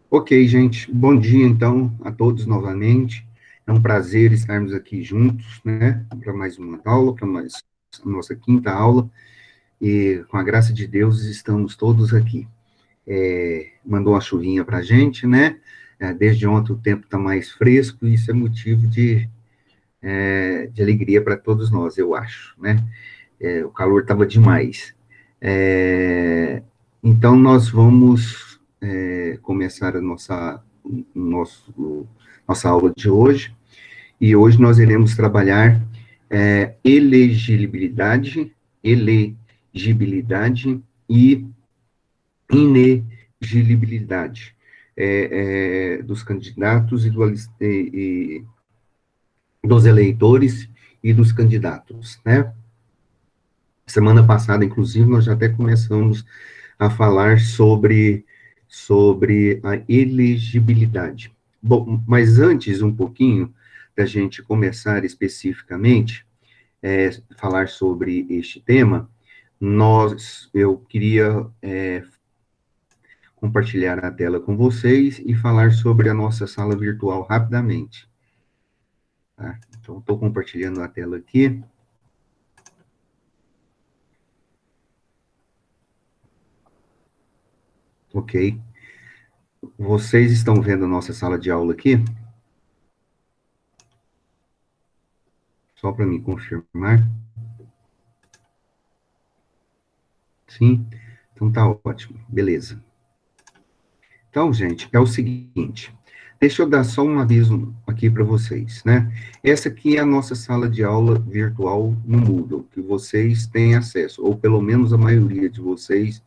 Ok, gente. Bom dia, então, a todos novamente. É um prazer estarmos aqui juntos, né, para mais uma aula, para mais a nossa quinta aula, e com a graça de Deus estamos todos aqui. Mandou uma chuvinha para a gente, né? Desde ontem o tempo está mais fresco, e isso é motivo de alegria para todos nós, eu acho, né? O calor estava demais. Então, nós vamos começar a nossa aula de hoje, e hoje nós iremos trabalhar elegibilidade, elegibilidade e inelegibilidade dos candidatos e dos eleitores e dos candidatos, né? Semana passada, inclusive, nós já até começamos a falar sobre a elegibilidade. Bom, mas antes, um pouquinho, da gente começar especificamente, falar sobre este tema, eu queria compartilhar a tela com vocês e falar sobre a nossa sala virtual rapidamente. Tá? Então, estou compartilhando a tela aqui. Ok. Vocês estão vendo a nossa sala de aula aqui? Só para me confirmar. Sim? Então tá ótimo. Beleza. Então, gente, é o seguinte. Deixa eu dar só um aviso aqui para vocês, né? Essa aqui é a nossa sala de aula virtual no Moodle, que vocês têm acesso, ou pelo menos a maioria de vocês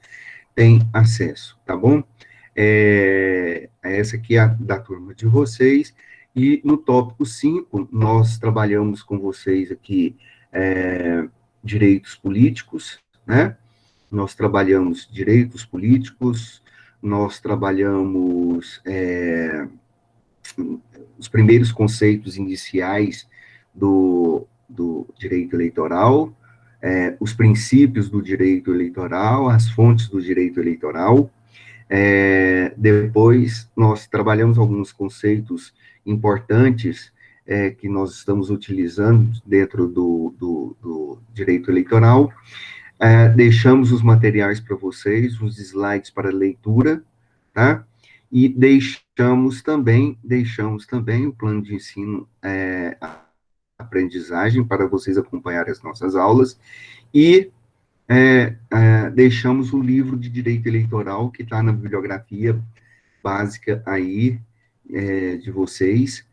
tem acesso, tá bom? Essa aqui é a da turma de vocês, e no tópico 5, nós trabalhamos com vocês aqui direitos políticos, né? Nós trabalhamos direitos políticos, nós trabalhamos os primeiros conceitos iniciais do direito eleitoral, os princípios do direito eleitoral, as fontes do direito eleitoral. Depois, nós trabalhamos alguns conceitos importantes que nós estamos utilizando dentro do direito eleitoral. Deixamos os materiais para vocês, os slides para leitura, tá? E deixamos também o plano de ensino, aprendizagem, para vocês acompanharem as nossas aulas, e deixamos o livro de direito eleitoral, que está na bibliografia básica aí, de vocês,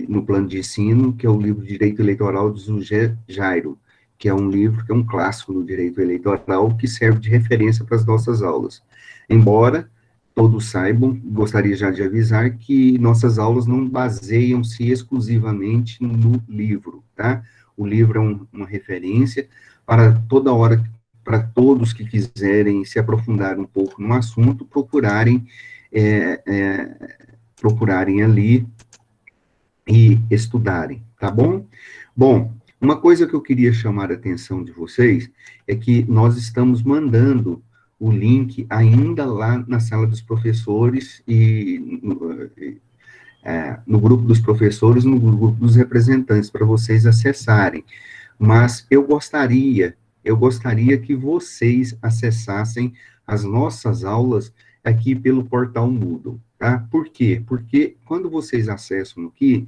no plano de ensino, que é o livro de Direito Eleitoral de José Jairo, que é um livro, que é um clássico no direito eleitoral, que serve de referência para as nossas aulas. Embora todos saibam, gostaria já de avisar que nossas aulas não baseiam-se exclusivamente no livro, tá? O livro é uma referência para toda hora, para todos que quiserem se aprofundar um pouco no assunto, procurarem ali e estudarem, tá bom? Bom, uma coisa que eu queria chamar a atenção de vocês é que nós estamos mandando o link ainda lá na sala dos professores e no grupo dos professores, no grupo dos representantes, para vocês acessarem. Mas eu gostaria que vocês acessassem as nossas aulas aqui pelo portal Moodle, tá? Por quê? Porque quando vocês acessam aqui,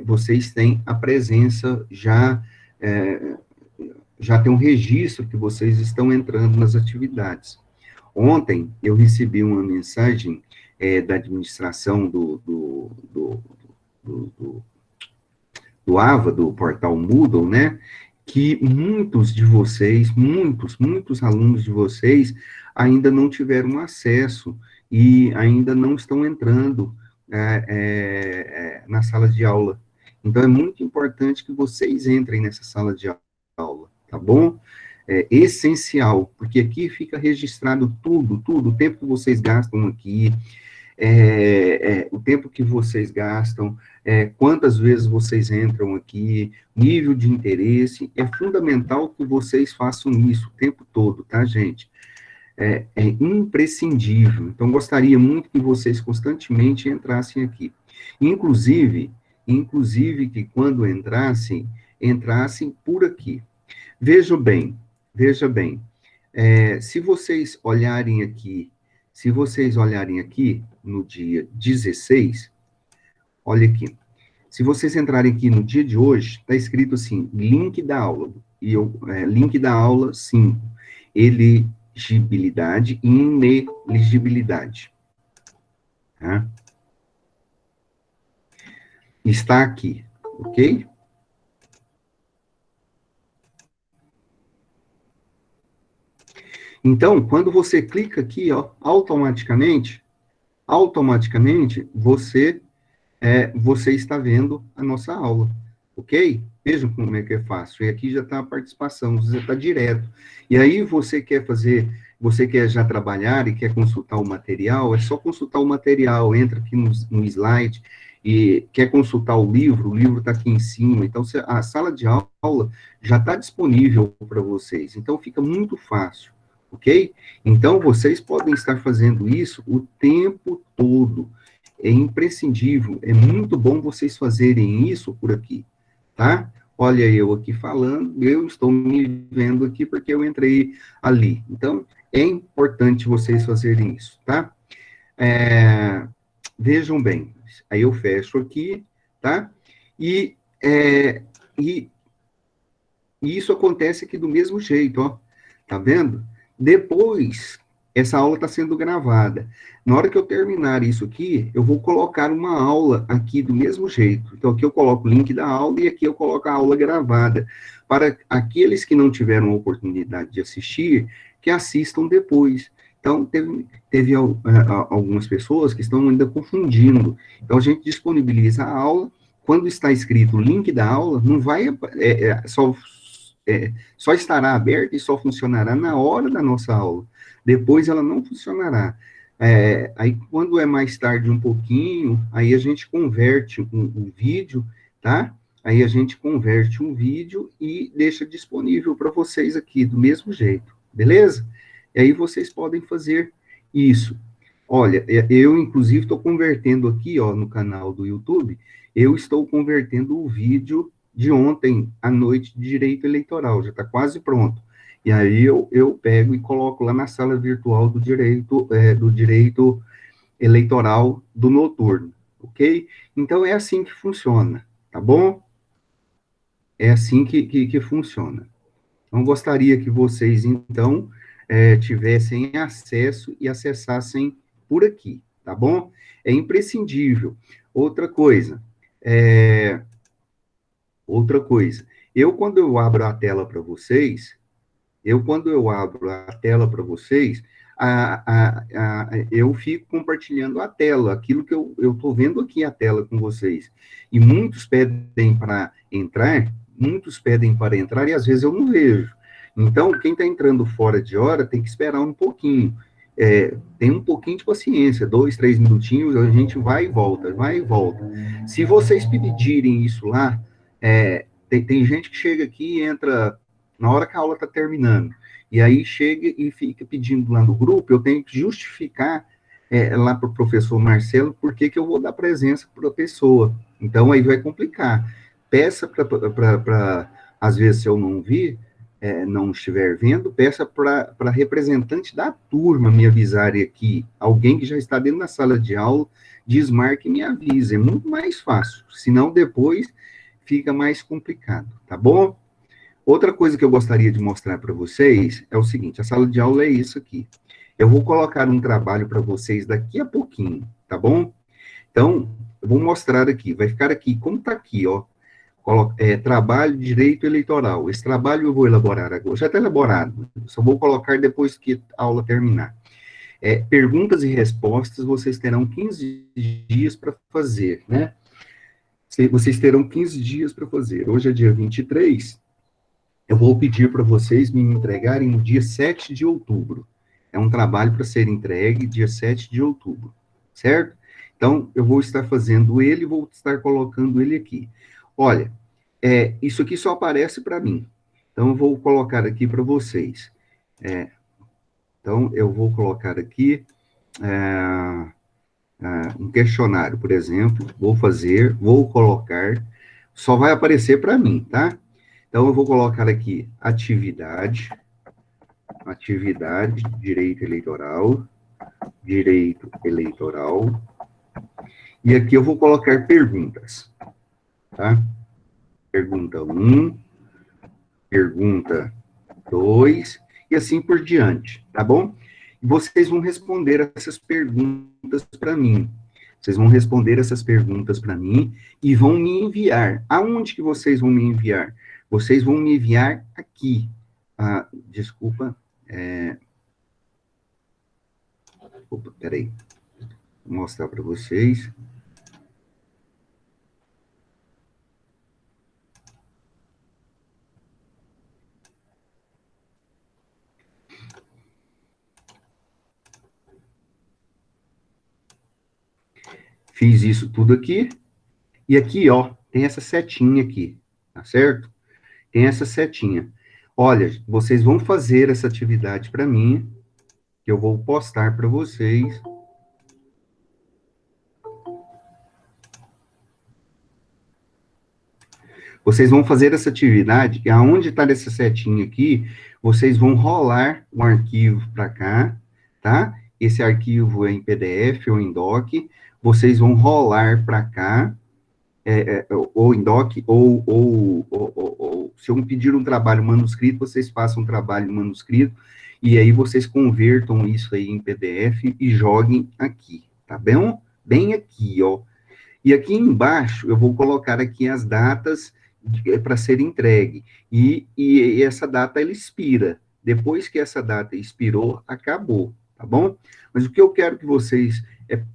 vocês têm a presença já tem um registro que vocês estão entrando nas atividades. Ontem, eu recebi uma mensagem da administração do AVA, do portal Moodle, né, que muitos de vocês, muitos alunos de vocês, ainda não tiveram acesso e ainda não estão entrando na sala de aula. Então, é muito importante que vocês entrem nessa sala de aula, tá bom? É essencial, porque aqui fica registrado tudo, o tempo que vocês gastam aqui, o tempo que vocês gastam, quantas vezes vocês entram aqui, nível de interesse. É fundamental que vocês façam isso o tempo todo, tá, gente? é imprescindível. Então, gostaria muito que vocês constantemente entrassem aqui. Inclusive, que quando entrassem por aqui. Veja bem, se vocês olharem aqui, no dia 16, olha aqui, se vocês entrarem aqui no dia de hoje, está escrito assim, link da aula, link da aula 5, elegibilidade e ineligibilidade. Tá? Está aqui, ok? Então, quando você clica aqui, ó, automaticamente você está vendo a nossa aula, ok? Vejam como é que é fácil. E aqui já está a participação, você está direto. E aí você quer já trabalhar e quer consultar o material, é só consultar o material, entra aqui no slide e quer consultar o livro está aqui em cima. Então, a sala de aula já está disponível para vocês. Então, fica muito fácil, ok? Então, vocês podem estar fazendo isso o tempo todo. É imprescindível, é muito bom vocês fazerem isso por aqui, tá? Olha eu aqui falando, eu estou me vendo aqui porque eu entrei ali. Então, é importante vocês fazerem isso, tá? Vejam bem, aí eu fecho aqui, tá? E, e isso acontece aqui do mesmo jeito, ó. Tá vendo? Depois, essa aula está sendo gravada. Na hora que eu terminar isso aqui, eu vou colocar uma aula aqui do mesmo jeito. Então, aqui eu coloco o link da aula e aqui eu coloco a aula gravada. Para aqueles que não tiveram a oportunidade de assistir, que assistam depois. Então, teve algumas pessoas que estão ainda confundindo. Então, a gente disponibiliza a aula. Quando está escrito o link da aula, não vai só estará aberta e só funcionará na hora da nossa aula. Depois ela não funcionará. Aí, quando é mais tarde um pouquinho, aí a gente converte um vídeo, tá? Aí a gente converte um vídeo e deixa disponível para vocês aqui, do mesmo jeito, beleza? E aí vocês podem fazer isso. Olha, eu, inclusive, estou convertendo aqui, ó, no canal do YouTube, eu estou convertendo o vídeo de ontem à noite de direito eleitoral, já está quase pronto. E aí eu pego e coloco lá na sala virtual do direito eleitoral do noturno, ok? Então, é assim que funciona, tá bom? É assim que funciona. Então, gostaria que vocês, então, tivessem acesso e acessassem por aqui, tá bom? É imprescindível. Outra coisa, quando eu abro a tela para vocês, eu fico compartilhando a tela, aquilo que eu estou vendo aqui a tela com vocês. E muitos pedem para entrar e às vezes eu não vejo. Então, quem está entrando fora de hora tem que esperar um pouquinho. Tem um pouquinho de paciência, 2, 3 minutinhos, a gente vai e volta, vai e volta. Se vocês pedirem isso lá, tem gente que chega aqui e entra na hora que a aula está terminando, e aí chega e fica pedindo lá no grupo, eu tenho que justificar lá para o professor Marcelo por que eu vou dar presença para a pessoa. Então, aí vai complicar. Peça para, às vezes, se eu não vir, não estiver vendo, peça para representante da turma me avisarem aqui, alguém que já está dentro da sala de aula, desmarque e me avise, é muito mais fácil, senão depois fica mais complicado, tá bom? Outra coisa que eu gostaria de mostrar para vocês é o seguinte, a sala de aula é isso aqui. Eu vou colocar um trabalho para vocês daqui a pouquinho, tá bom? Então, eu vou mostrar aqui, vai ficar aqui, como está aqui, ó, trabalho de direito eleitoral. Esse trabalho eu vou elaborar agora, já está elaborado, só vou colocar depois que a aula terminar. Perguntas e respostas, vocês terão 15 dias para fazer, né? Vocês terão 15 dias para fazer. Hoje é dia 23, eu vou pedir para vocês me entregarem no dia 7 de outubro. É um trabalho para ser entregue dia 7 de outubro, certo? Então, eu vou estar fazendo ele, vou estar colocando ele aqui. Olha, isso aqui só aparece para mim. Então, eu vou colocar aqui para vocês. Então, eu vou colocar aqui um questionário, por exemplo, vou colocar, só vai aparecer para mim, tá? Então, eu vou colocar aqui atividade, direito eleitoral, e aqui eu vou colocar perguntas, tá? Pergunta 1, pergunta 2, e assim por diante, tá bom? E vocês vão responder essas perguntas para mim. Vocês vão responder essas perguntas para mim e vão me enviar. Aonde que vocês vão me enviar? Vocês vão me enviar aqui. Desculpa. Opa, peraí. Vou mostrar para vocês. Fiz isso tudo aqui. E aqui, ó, tem essa setinha aqui, tá certo? Tem essa setinha. Olha, vocês vão fazer essa atividade para mim, que eu vou postar para vocês. Vocês vão fazer essa atividade, e aonde está essa setinha aqui, vocês vão rolar um arquivo para cá, tá? Esse arquivo é em PDF ou em doc, vocês vão rolar para cá, ou em doc, ou se eu pedir um trabalho manuscrito, vocês façam um trabalho manuscrito, e aí vocês convertam isso aí em PDF e joguem aqui, tá bom? Bem aqui, ó. E aqui embaixo eu vou colocar aqui as datas para ser entregue. E essa data ela expira. Depois que essa data expirou, acabou, tá bom? Mas o que eu quero que vocês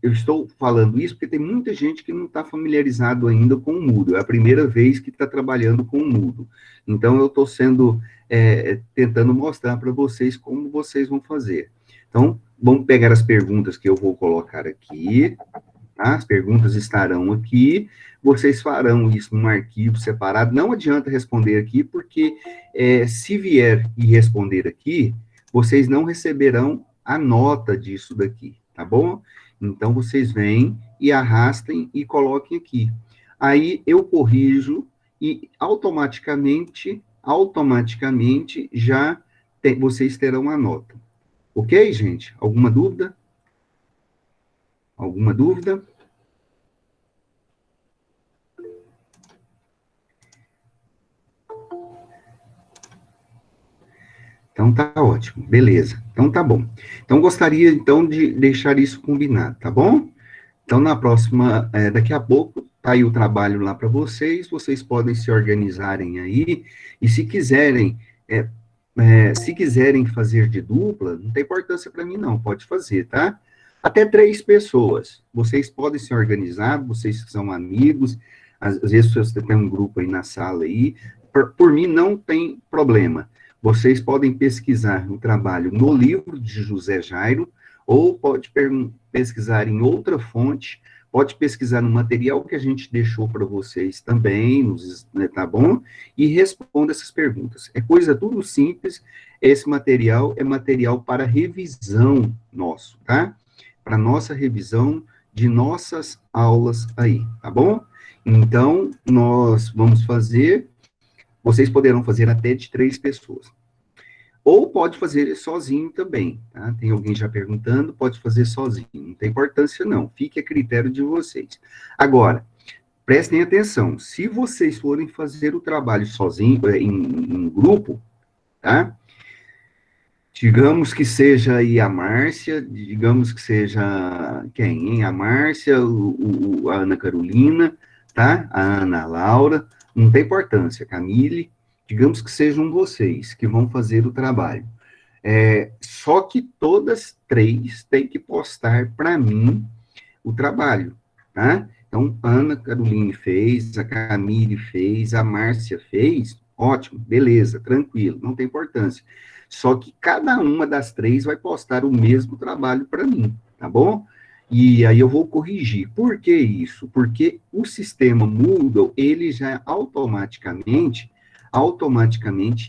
eu estou falando isso porque tem muita gente que não está familiarizado ainda com o Moodle. É a primeira vez que está trabalhando com o Moodle. Então, eu estou tentando mostrar para vocês como vocês vão fazer. Então, vamos pegar as perguntas que eu vou colocar aqui, tá? As perguntas estarão aqui, vocês farão isso num arquivo separado. Não adianta responder aqui, porque se vier e responder aqui, vocês não receberão a nota disso daqui, tá bom? Então, vocês vêm e arrastem e coloquem aqui. Aí, eu corrijo e automaticamente já vocês terão a nota. Ok, gente? Alguma dúvida? Alguma dúvida? Então tá ótimo, beleza. Então tá bom. Então gostaria então de deixar isso combinado, tá bom? Então na próxima, daqui a pouco, tá aí o trabalho lá para vocês, vocês podem se organizarem aí, e se quiserem fazer de dupla, não tem importância para mim não, pode fazer, tá? Até 3 pessoas, vocês podem se organizar, vocês que são amigos, às vezes você tem um grupo aí na sala aí, por mim não tem problema. Vocês podem pesquisar o trabalho no livro de José Jairo, ou pode pesquisar em outra fonte, pode pesquisar no material que a gente deixou para vocês também, tá bom? E responda essas perguntas. É coisa tudo simples, esse material é material para revisão nosso, tá? Para nossa revisão de nossas aulas aí, tá bom? Então, nós vamos fazer, vocês poderão fazer até de 3 pessoas. Ou pode fazer sozinho também, tá? Tem alguém já perguntando, pode fazer sozinho, não tem importância não, fique a critério de vocês. Agora, prestem atenção, se vocês forem fazer o trabalho sozinho, em grupo, tá? Digamos que seja aí a Márcia, digamos que seja quem, hein? A Márcia, a Ana Carolina, tá? A Ana Laura, não tem importância, Camille, digamos que sejam vocês que vão fazer o trabalho. Só que todas 3 têm que postar para mim o trabalho, tá? Então, a Ana Caroline fez, a Camille fez, a Márcia fez, ótimo, beleza, tranquilo, não tem importância. Só que cada uma das 3 vai postar o mesmo trabalho para mim, tá bom? E aí eu vou corrigir. Por que isso? Porque o sistema Moodle, ele já automaticamente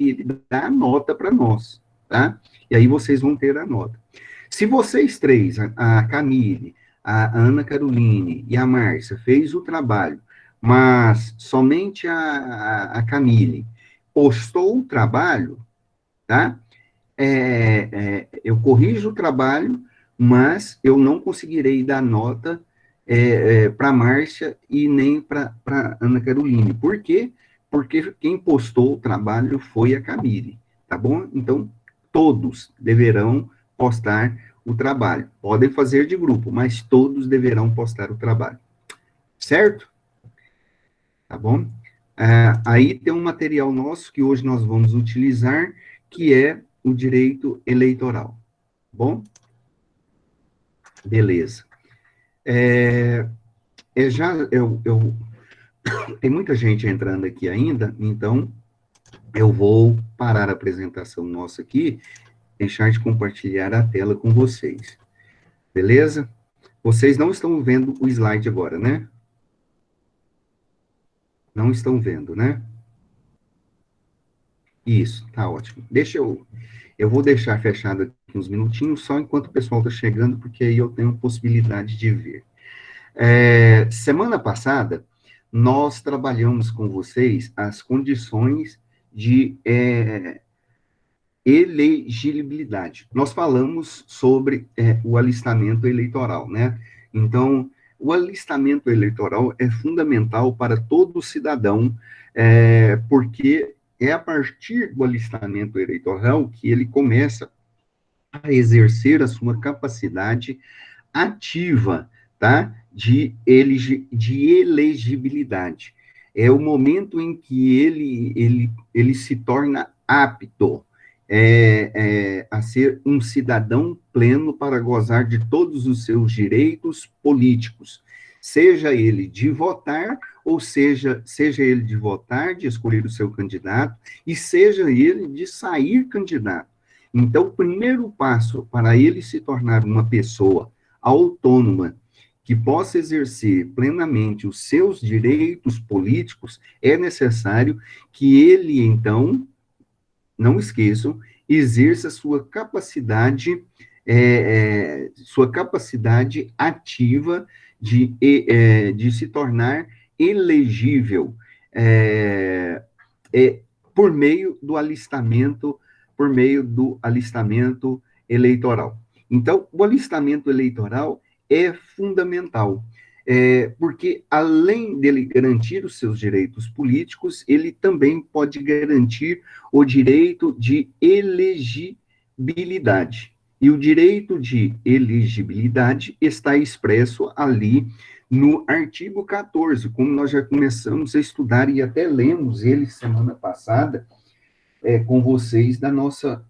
ele dá a nota para nós, tá? E aí vocês vão ter a nota. Se vocês três, a Camille, a Ana Caroline e a Márcia, fez o trabalho, mas somente a Camille postou o trabalho, tá? Eu corrijo o trabalho, mas eu não conseguirei dar nota para a Márcia e nem para Ana Caroline. Por quê? Porque quem postou o trabalho foi a Camille, tá bom? Então, todos deverão postar o trabalho. Podem fazer de grupo, mas todos deverão postar o trabalho. Certo? Tá bom? Aí tem um material nosso que hoje nós vamos utilizar, que é o direito eleitoral. Bom? Beleza. Tem muita gente entrando aqui ainda, então eu vou parar a apresentação nossa aqui, deixar de compartilhar a tela com vocês. Beleza? Vocês não estão vendo o slide agora, né? Não estão vendo, né? Isso, tá ótimo. Eu vou deixar fechado aqui uns minutinhos, só enquanto o pessoal está chegando, porque aí eu tenho possibilidade de ver. Semana passada, nós trabalhamos com vocês as condições de elegibilidade. Nós falamos sobre o alistamento eleitoral, né? Então, o alistamento eleitoral é fundamental para todo cidadão, porque é a partir do alistamento eleitoral que ele começa a exercer a sua capacidade ativa, tá? De elegibilidade. É o momento em que ele se torna apto a ser um cidadão pleno para gozar de todos os seus direitos políticos, seja ele de votar, ou seja ele de votar, de escolher o seu candidato, e seja ele de sair candidato. Então, o primeiro passo para ele se tornar uma pessoa autônoma, que possa exercer plenamente os seus direitos políticos, é necessário que ele, então, não esqueçam, exerça sua capacidade ativa de se tornar elegível por meio do alistamento eleitoral. Então, o alistamento eleitoral é fundamental, porque além dele garantir os seus direitos políticos, ele também pode garantir o direito de elegibilidade. E o direito de elegibilidade está expresso ali no artigo 14, como nós já começamos a estudar e até lemos ele semana passada com vocês da nossa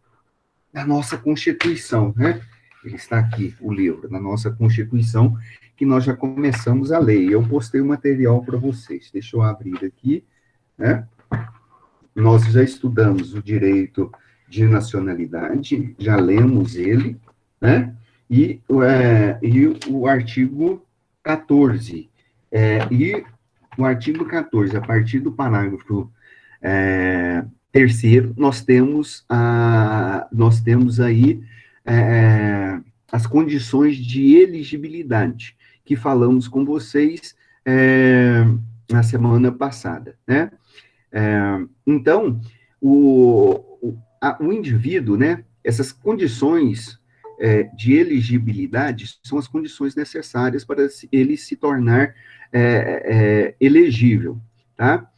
Constituição, né? Ele está aqui, o livro, da nossa Constituição, que nós já começamos a ler. Eu postei o material para vocês. Deixa eu abrir aqui, né? Nós já estudamos o direito de nacionalidade, já lemos ele, né? E o artigo 14. E o artigo 14, a partir do parágrafo terceiro, nós temos aí as condições de elegibilidade, que falamos com vocês na semana passada, né? Então, o indivíduo, né, essas condições de elegibilidade são as condições necessárias para ele se tornar elegível, tá?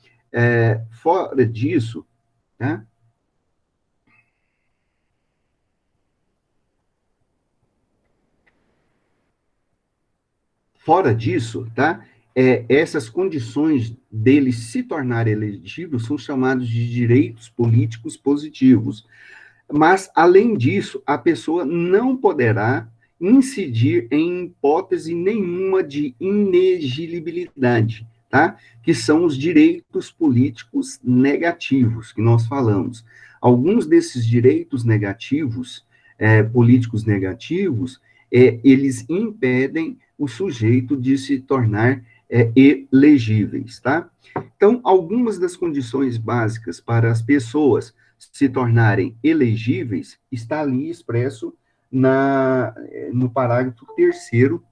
Fora disso, tá? Fora disso, tá? Essas condições dele se tornar elegível são chamados de direitos políticos positivos. Mas, além disso, a pessoa não poderá incidir em hipótese nenhuma de inelegibilidade, tá? Que são os direitos políticos negativos que nós falamos. Alguns desses direitos negativos, políticos negativos, eles impedem o sujeito de se tornar elegíveis, tá? Então, algumas das condições básicas para as pessoas se tornarem elegíveis, está ali expresso no parágrafo terceiro,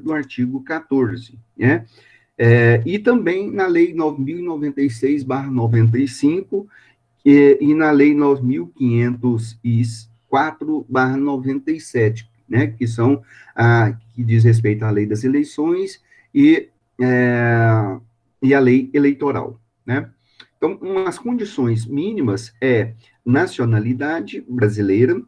do artigo 14, né? E também na Lei 9.096/95 e na Lei 9.504/97, né? Que são que diz respeito à Lei das Eleições e, e a Lei Eleitoral, né? Então, umas condições mínimas é nacionalidade brasileira,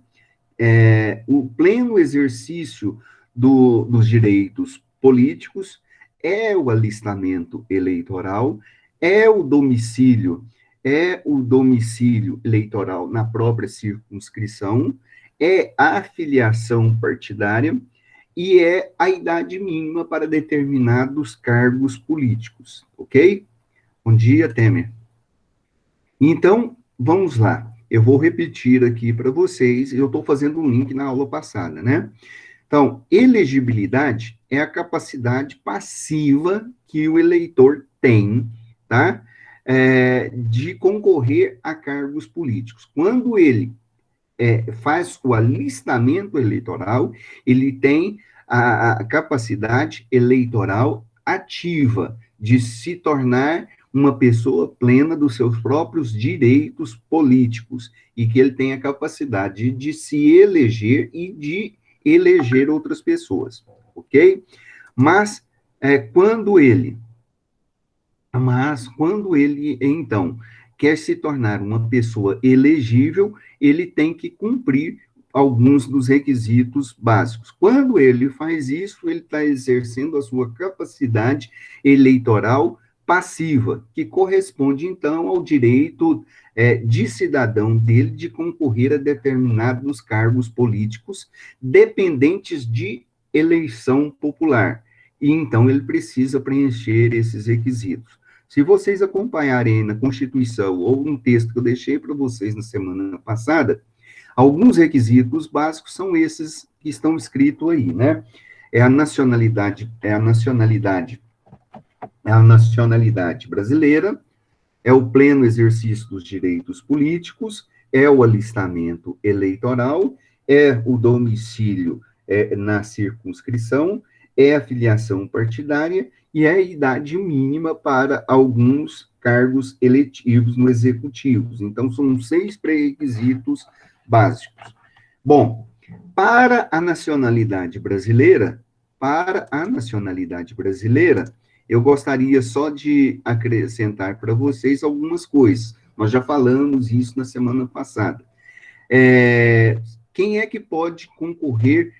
o pleno exercício dos direitos políticos, é o alistamento eleitoral, é o domicílio eleitoral na própria circunscrição, é a filiação partidária e é a idade mínima para determinados cargos políticos, ok? Bom dia, Temer. Então, vamos lá. Eu vou repetir aqui para vocês, eu estou fazendo um link na aula passada, né? Então, elegibilidade é a capacidade passiva que o eleitor tem, tá? De concorrer a cargos políticos. Quando ele faz o alistamento eleitoral, ele tem a capacidade eleitoral ativa de se tornar uma pessoa plena dos seus próprios direitos políticos e que ele tem a capacidade de se eleger e de eleger outras pessoas, ok? Mas quando ele, então, quer se tornar uma pessoa elegível, ele tem que cumprir alguns dos requisitos básicos. Quando ele faz isso, ele está exercendo a sua capacidade eleitoral passiva, que corresponde, então, ao direito de cidadão dele de concorrer a determinados cargos políticos dependentes de eleição popular. E, então, ele precisa preencher esses requisitos. Se vocês acompanharem na Constituição ou um texto que eu deixei para vocês na semana passada, alguns requisitos básicos são esses que estão escritos aí, né? É a nacionalidade brasileira, é o pleno exercício dos direitos políticos, é o alistamento eleitoral, é o domicílio na circunscrição, é a filiação partidária e é a idade mínima para alguns cargos eletivos no executivo. Então, são 6 pré-requisitos básicos. Bom, para a nacionalidade brasileira, eu gostaria só de acrescentar para vocês algumas coisas. Nós já falamos isso na semana passada. Quem é que pode concorrer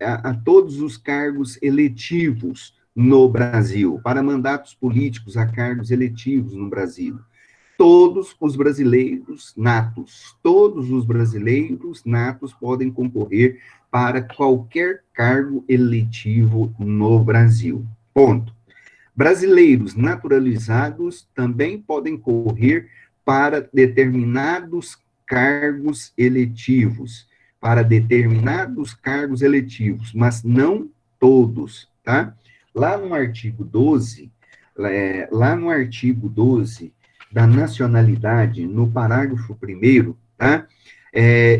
a todos os cargos eletivos no Brasil, para mandatos políticos a cargos eletivos no Brasil? Todos os brasileiros natos podem concorrer para qualquer cargo eletivo no Brasil. Ponto. Brasileiros naturalizados também podem concorrer para determinados cargos eletivos, mas não todos, tá? Lá no artigo 12, da nacionalidade, no parágrafo 1º, tá?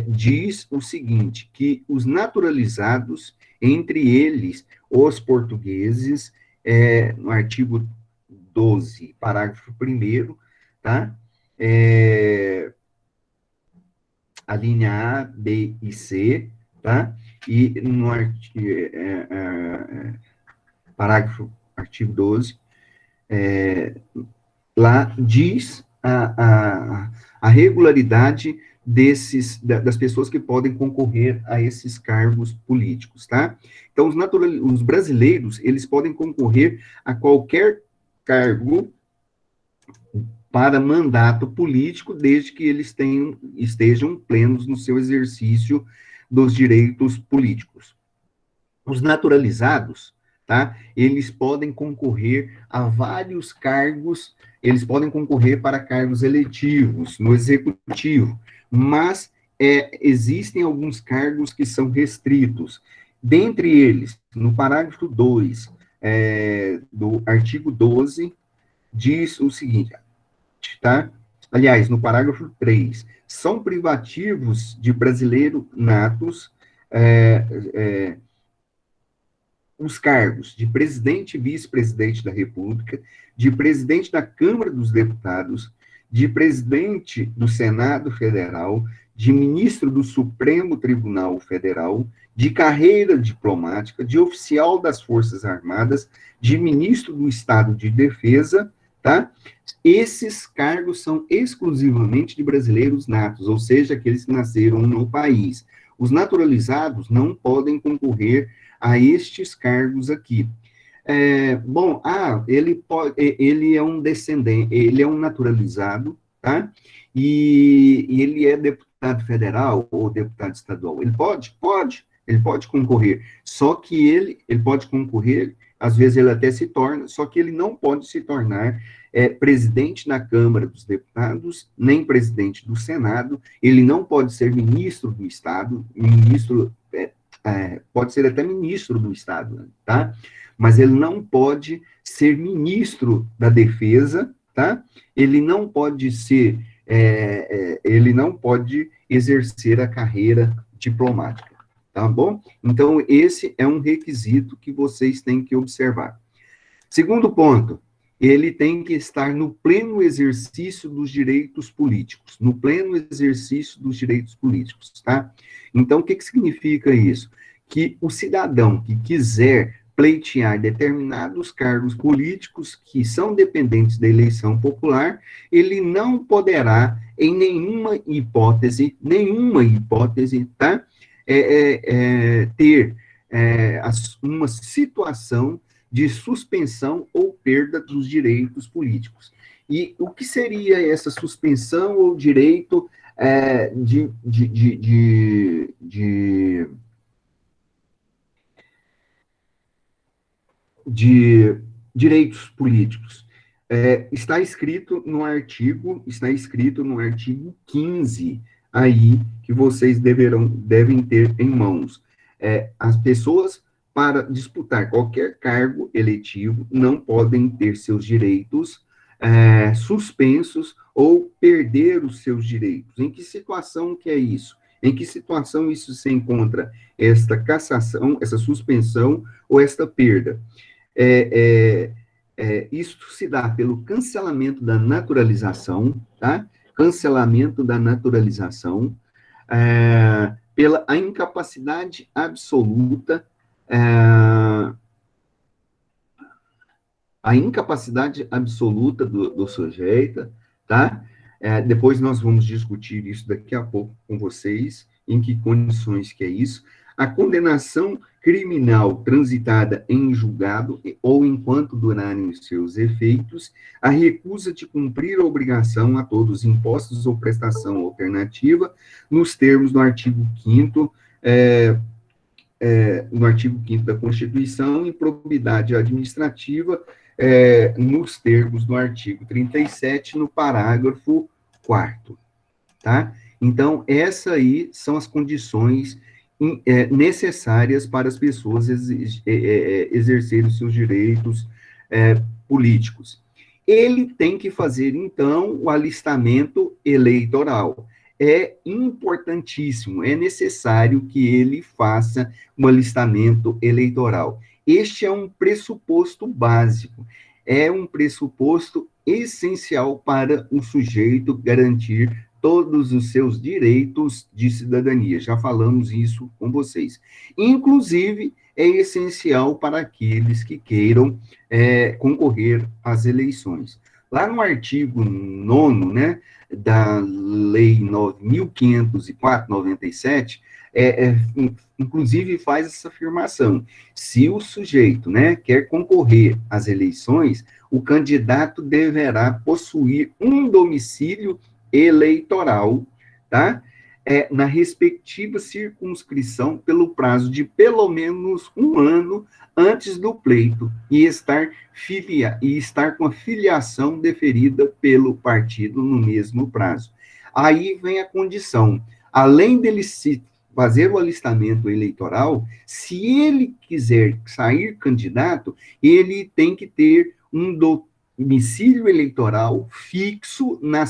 Diz o seguinte, que os naturalizados, entre eles os portugueses, no artigo 12, parágrafo 1º, tá? A linha A, B e C, tá? E no artigo 12, lá diz a regularidade das pessoas que podem concorrer a esses cargos políticos, tá? Então, os brasileiros, eles podem concorrer a qualquer cargo para mandato político, desde que eles estejam plenos no seu exercício dos direitos políticos. Os naturalizados, tá? Eles podem concorrer a vários cargos, eles podem concorrer para cargos eletivos no executivo, mas existem alguns cargos que são restritos. Dentre eles, no parágrafo 2 do artigo 12, diz o seguinte, tá? aliás, no parágrafo 3, são privativos de brasileiro natos é, é, os cargos de presidente e vice-presidente da República, de presidente da Câmara dos Deputados, de presidente do Senado Federal, de ministro do Supremo Tribunal Federal, de carreira diplomática, de oficial das Forças Armadas, de ministro do Estado de Defesa, tá? Esses cargos são exclusivamente de brasileiros natos, ou seja, aqueles que nasceram no país. Os naturalizados não podem concorrer a estes cargos aqui. Ele é um descendente, ele é um naturalizado, tá? E ele é deputado federal ou deputado estadual. Ele pode? Pode. Ele pode concorrer. Só que ele pode concorrer, às vezes ele até se torna, só que ele não pode se tornar presidente da Câmara dos Deputados, nem presidente do Senado, ele não pode ser ministro do Estado, pode ser até ministro do Estado, tá? Mas ele não pode ser ministro da Defesa, tá? Ele não pode ser, ele não pode exercer a carreira diplomática, tá bom? Então, esse é um requisito que vocês têm que observar. Segundo ponto, ele tem que estar no pleno exercício dos direitos políticos, no pleno exercício dos direitos políticos, tá? Então, o que significa isso? Que o cidadão que quiser pleitear determinados cargos políticos que são dependentes da eleição popular, ele não poderá, em nenhuma hipótese, tá? Ter uma situação de suspensão ou perda dos direitos políticos. E o que seria essa suspensão ou direito de direitos políticos? Está escrito no artigo 15, aí, que vocês devem ter em mãos. As pessoas, para disputar qualquer cargo eletivo, não podem ter seus direitos suspensos ou perder os seus direitos. Em que situação que é isso? Em que situação isso se encontra? Esta cassação, essa suspensão ou esta perda? Isso se dá pelo cancelamento da naturalização, tá? Cancelamento da naturalização, pela a incapacidade absoluta, do sujeito, tá? Depois nós vamos discutir isso daqui a pouco com vocês, em que condições que é isso. A condenação criminal transitada em julgado ou enquanto durarem os seus efeitos, a recusa de cumprir a obrigação a todos impostos ou prestação alternativa, nos termos do artigo 5º, no artigo 5º da Constituição, improbidade administrativa, nos termos do artigo 37, no parágrafo 4º, tá? Então, essas aí são as condições necessárias para as pessoas exercerem seus direitos políticos. Ele tem que fazer, então, o alistamento eleitoral. É importantíssimo, é necessário que ele faça um alistamento eleitoral. Este é um pressuposto básico, é um pressuposto essencial para o sujeito garantir todos os seus direitos de cidadania. Já falamos isso com vocês. Inclusive, é essencial para aqueles que queiram concorrer às eleições. Lá no artigo 9º, né, da Lei 9.504/97, inclusive faz essa afirmação: se o sujeito, né, quer concorrer às eleições, o candidato deverá possuir um domicílio eleitoral, tá? Na respectiva circunscrição pelo prazo de pelo menos 1 ano antes do pleito e estar com a filiação deferida pelo partido no mesmo prazo. Aí vem a condição: além dele se fazer o alistamento eleitoral, se ele quiser sair candidato, ele tem que ter um domicílio eleitoral fixo na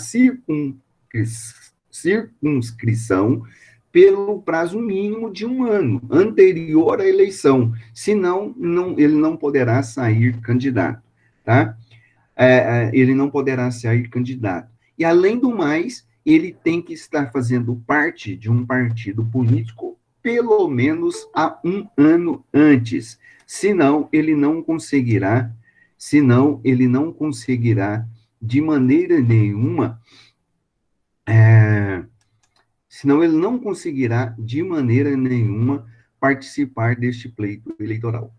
circunscrição pelo prazo mínimo de 1 ano, anterior à eleição, senão ele não poderá sair candidato, tá? Ele não poderá sair candidato. E, além do mais, ele tem que estar fazendo parte de um partido político pelo menos há 1 ano antes, senão ele não conseguirá de maneira nenhuma, participar deste pleito eleitoral.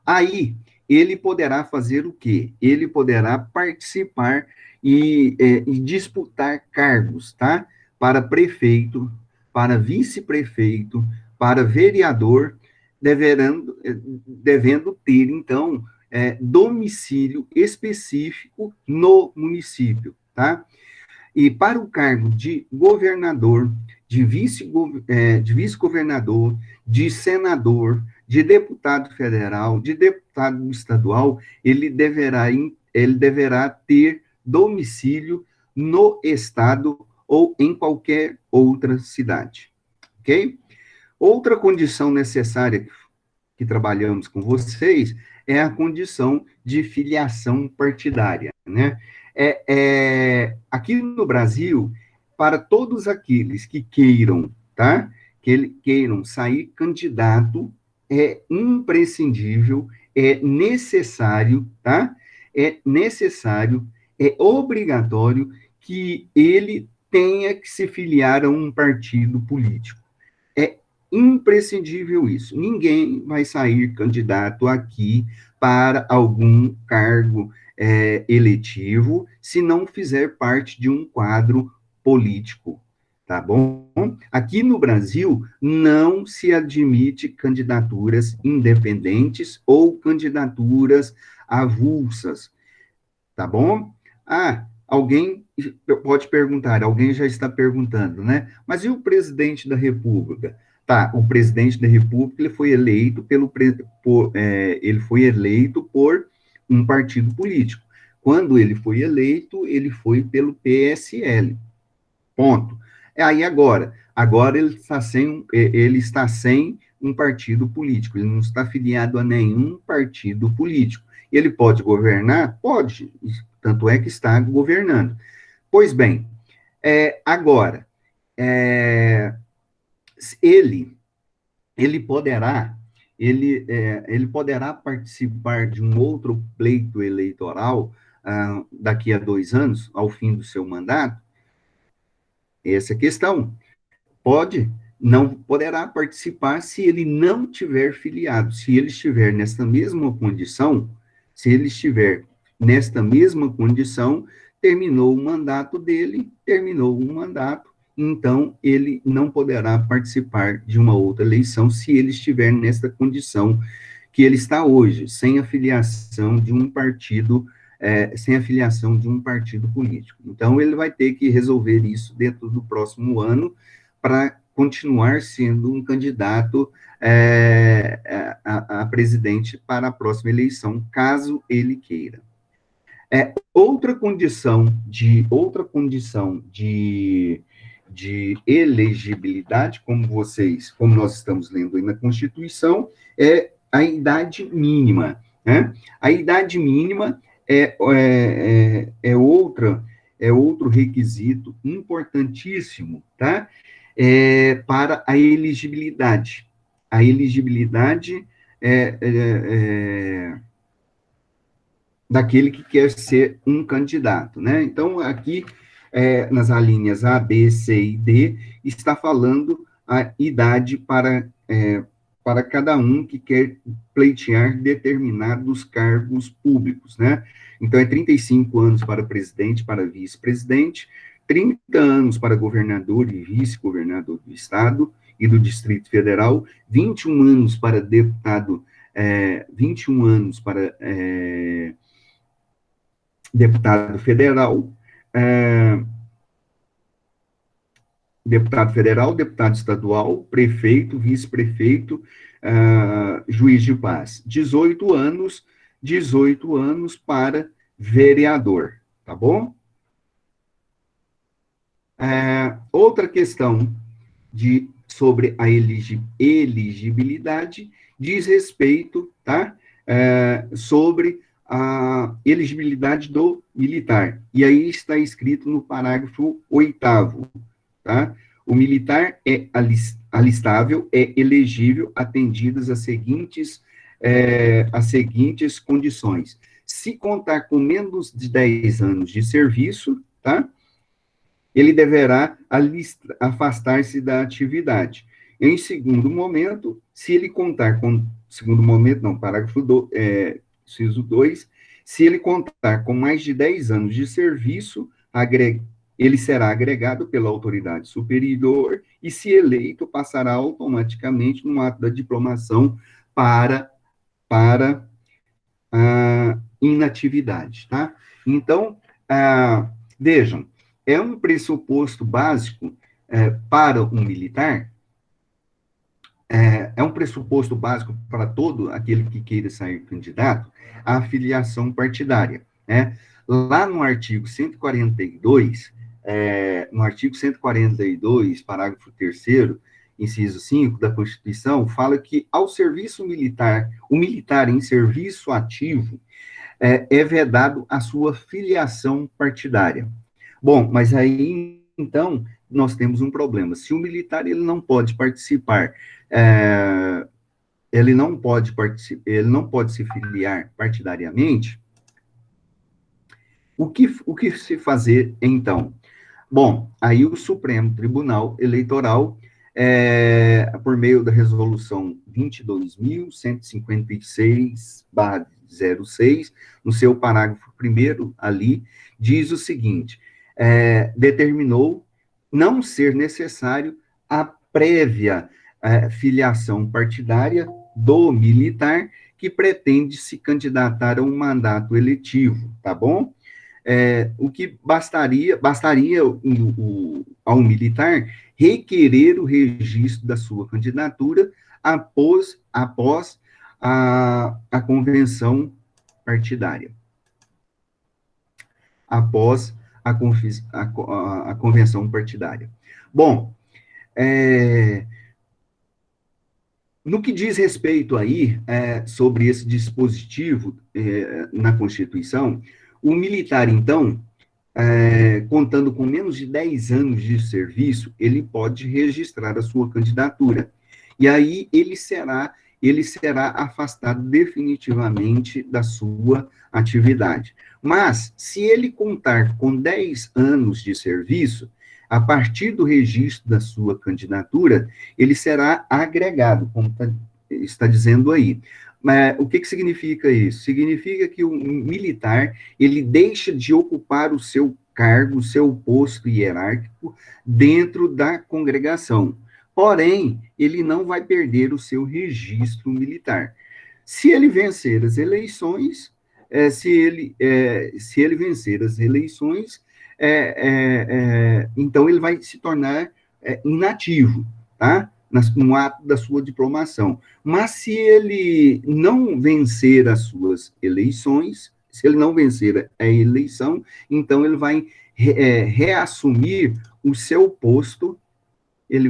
Aí, ele poderá fazer o quê? Ele poderá participar e disputar cargos, tá? Para prefeito, para vice-prefeito, para vereador, devendo ter, então, domicílio específico no município, tá? E para o cargo de governador, de vice-governador, de senador, de deputado federal, de deputado estadual, ele deverá ter domicílio no estado ou em qualquer outra cidade, ok? Outra condição necessária que trabalhamos com vocês é a condição de filiação partidária, né? Aqui no Brasil, para todos aqueles que queiram, tá? Queiram sair candidato, é imprescindível, é necessário, tá? É necessário, é obrigatório que ele tenha que se filiar a um partido político. É imprescindível isso. Ninguém vai sair candidato aqui para algum cargo eletivo se não fizer parte de um quadro político, tá bom? Aqui no Brasil, não se admite candidaturas independentes ou candidaturas avulsas, tá bom? Alguém pode perguntar, alguém já está perguntando, né? Mas e o presidente da República? Tá, o presidente da República ele foi eleito por um partido político. Quando ele foi eleito, ele foi pelo PSL. Ponto. Aí agora ele está sem um partido político, ele não está afiliado a nenhum partido político. Ele pode governar? Pode, tanto é que está governando. Pois bem, agora, ele poderá participar de um outro pleito eleitoral daqui a 2 anos, ao fim do seu mandato? Essa é a questão. Não poderá participar se ele não tiver filiado. Se ele estiver nesta mesma condição, terminou o mandato dele, então ele não poderá participar de uma outra eleição se ele estiver nesta condição que ele está hoje, sem a filiação de um partido político. Então, ele vai ter que resolver isso dentro do próximo ano para continuar sendo um candidato a presidente para a próxima eleição, caso ele queira. Outra condição de elegibilidade, como nós estamos lendo aí na Constituição, é a idade mínima, né? A idade mínima é outro requisito importantíssimo, tá? Para a elegibilidade. A elegibilidade daquele que quer ser um candidato, né? Então, aqui, nas alíneas A, B, C e D, está falando a idade para cada um que quer pleitear determinados cargos públicos, né? Então, 35 anos para presidente, para vice-presidente, 30 anos para governador e vice-governador do Estado e do Distrito Federal, 21 anos para deputado, 21 anos para deputado federal, deputado estadual, prefeito, vice-prefeito, juiz de paz. 18 anos 18 anos para vereador, tá bom? Outra questão sobre a elegibilidade diz respeito, tá? Sobre a elegibilidade do militar. E aí está escrito no parágrafo 8º, tá? O militar é alistável, é elegível, atendidas as seguintes condições. Se contar com menos de 10 anos de serviço, tá? Ele deverá afastar-se da atividade. Em segundo momento, se ele contar com, segundo momento, não, parágrafo inciso 2, se ele contar com mais de 10 anos de serviço, ele será agregado pela autoridade superior e, se eleito, passará automaticamente no ato da diplomação para a inatividade, tá? Então, vejam, é um pressuposto básico para um militar, é um pressuposto básico para todo aquele que queira sair candidato, a filiação partidária, né? Lá no artigo 142, no artigo 142, parágrafo 3º, inciso 5 da Constituição, fala que ao serviço militar, o militar em serviço ativo, é vedado a sua filiação partidária. Bom, mas aí, então, nós temos um problema. Se o militar ele não pode participar, ele não pode se filiar partidariamente, o que se fazer, então? Bom, aí o Supremo Tribunal Eleitoral, por meio da resolução 22.156/06, no seu parágrafo 1º ali, diz o seguinte, determinou não ser necessário a prévia filiação partidária do militar que pretende se candidatar a um mandato eletivo, tá bom? O que bastaria ao militar requerer o registro da sua candidatura após a convenção partidária. Após a convenção partidária. Bom, no que diz respeito aí sobre esse dispositivo na Constituição, o militar, então, contando com menos de 10 anos de serviço, ele pode registrar a sua candidatura. E aí ele será afastado definitivamente da sua atividade. Mas, se ele contar com 10 anos de serviço, a partir do registro da sua candidatura, ele será agregado, como está dizendo aí. Mas o que significa isso? Significa que o militar, ele deixa de ocupar o seu cargo, o seu posto hierárquico dentro da congregação. Porém, ele não vai perder o seu registro militar. Se ele vencer as eleições, então ele vai se tornar inativo, tá? No ato da sua diplomação. Mas se ele não vencer as suas eleições, se ele não vencer a eleição, então ele vai reassumir o seu posto, de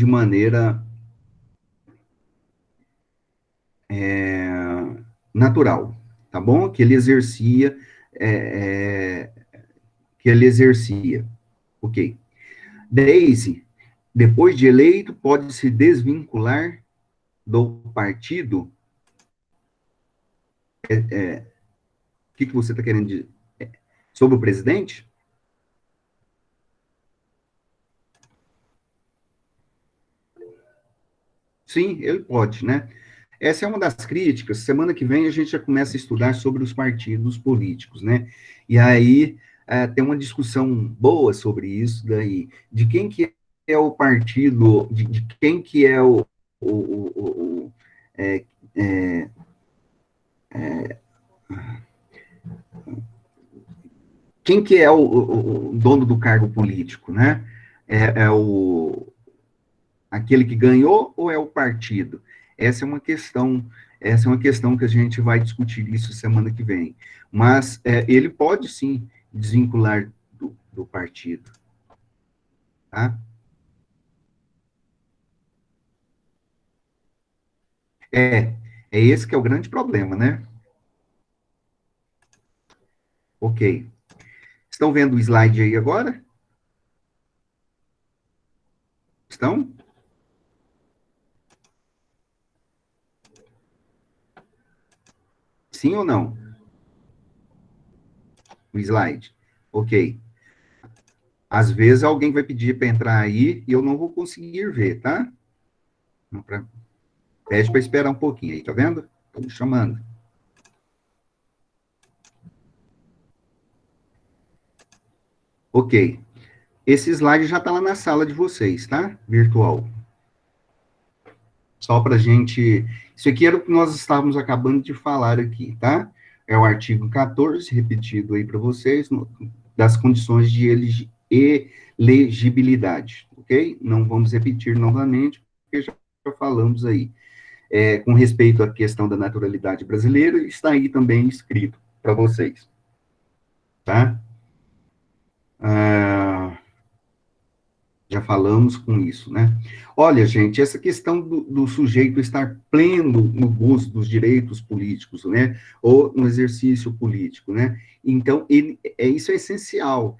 maneira natural, tá bom? Que ele exercia, ok. Depois de eleito, pode se desvincular do partido. O que você está querendo dizer? Sobre o presidente? Sim, ele pode, né? Essa é uma das críticas. Semana que vem a gente já começa a estudar sobre os partidos políticos, né? E aí tem uma discussão boa sobre isso daí, de quem que é o partido, de quem que é é, é, quem que é o dono do cargo político, né? É aquele que ganhou ou é o partido? Essa é uma questão, essa é uma questão que a gente vai discutir isso semana que vem. Mas ele pode sim desvincular do partido, tá? É, é esse que é o grande problema, né? Ok. Estão vendo o slide aí agora? Estão? Sim ou não? O slide. Ok. Às vezes alguém vai pedir para entrar aí e eu não vou conseguir ver, tá? Pede para esperar um pouquinho aí, tá vendo? Estou me chamando. Ok. Esse slide já está lá na sala de vocês, tá? Virtual. Só para gente. Isso aqui era o que nós estávamos acabando de falar aqui, tá? É o artigo 14, repetido aí para vocês, das condições de elegibilidade, ok? Não vamos repetir novamente, porque já falamos aí. Com respeito à questão da naturalidade brasileira, está aí também escrito para vocês, tá? Ah, já falamos com isso, né? Olha, gente, essa questão do sujeito estar pleno no gozo dos direitos políticos, né? Ou no exercício político, né? Então, isso é essencial.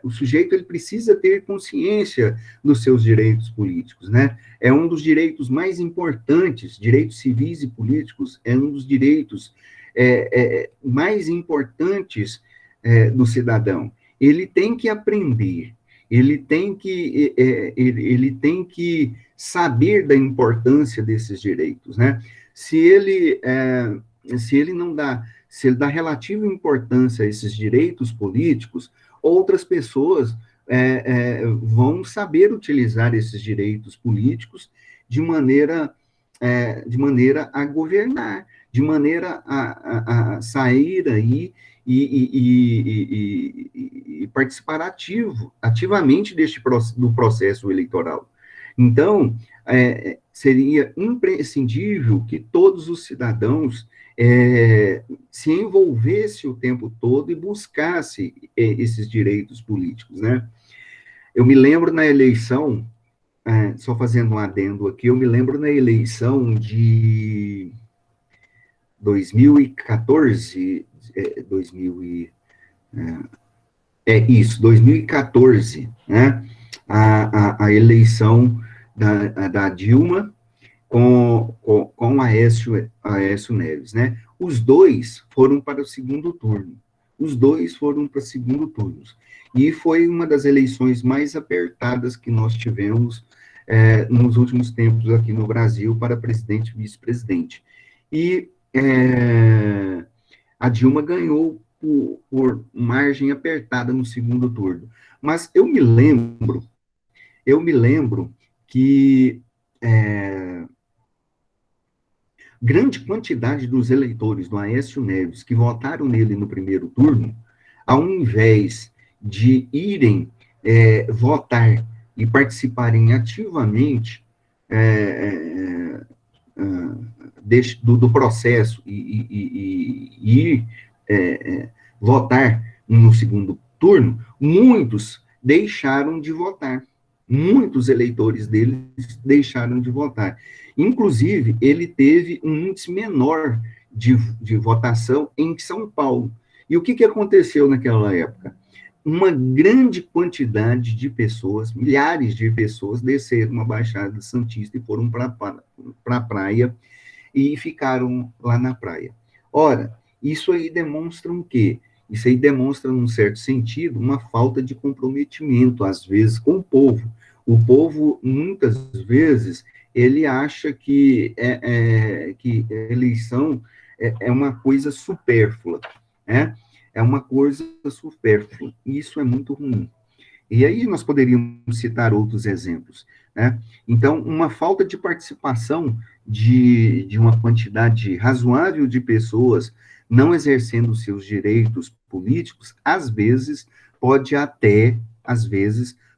O sujeito ele precisa ter consciência dos seus direitos políticos, né? É um dos direitos mais importantes, direitos civis e políticos, é um dos direitos mais importantes do cidadão. Ele tem que aprender, ele tem que saber da importância desses direitos, né? Se ele, se ele não dá, se ele dá relativa importância a esses direitos políticos, outras pessoas vão saber utilizar esses direitos políticos de de maneira a governar, de maneira a sair aí e participar ativamente do processo eleitoral. Então, seria imprescindível que todos os cidadãos se envolvessem o tempo todo e buscassem esses direitos políticos, né? Eu me lembro na eleição, só fazendo um adendo aqui, eu me lembro na eleição de 2014, 2000 isso, 2014, né? A eleição da Dilma com Aécio Neves, né? Os dois foram para o segundo turno. Os dois foram para o segundo turno. E foi uma das eleições mais apertadas que nós tivemos nos últimos tempos aqui no Brasil para presidente e vice-presidente. E a Dilma ganhou por margem apertada no segundo turno. Mas eu me lembro que grande quantidade dos eleitores do Aécio Neves que votaram nele no primeiro turno, ao invés de irem votar e participarem ativamente do processo e ir votar no segundo turno, muitos deixaram de votar. Muitos eleitores dele deixaram de votar. Inclusive, ele teve um índice menor de votação em São Paulo. E o que aconteceu naquela época? Uma grande quantidade de pessoas, milhares de pessoas, desceram uma Baixada Santista e foram para a praia e ficaram lá na praia. Ora, isso aí demonstra o quê? Isso aí demonstra, num certo sentido, uma falta de comprometimento, às vezes, com o povo. O povo, muitas vezes, ele acha que eleição é uma coisa supérflua, né? É uma coisa supérflua. E isso é muito ruim. E aí nós poderíamos citar outros exemplos, né? Então, uma falta de participação de uma quantidade razoável de pessoas não exercendo seus direitos políticos, às vezes,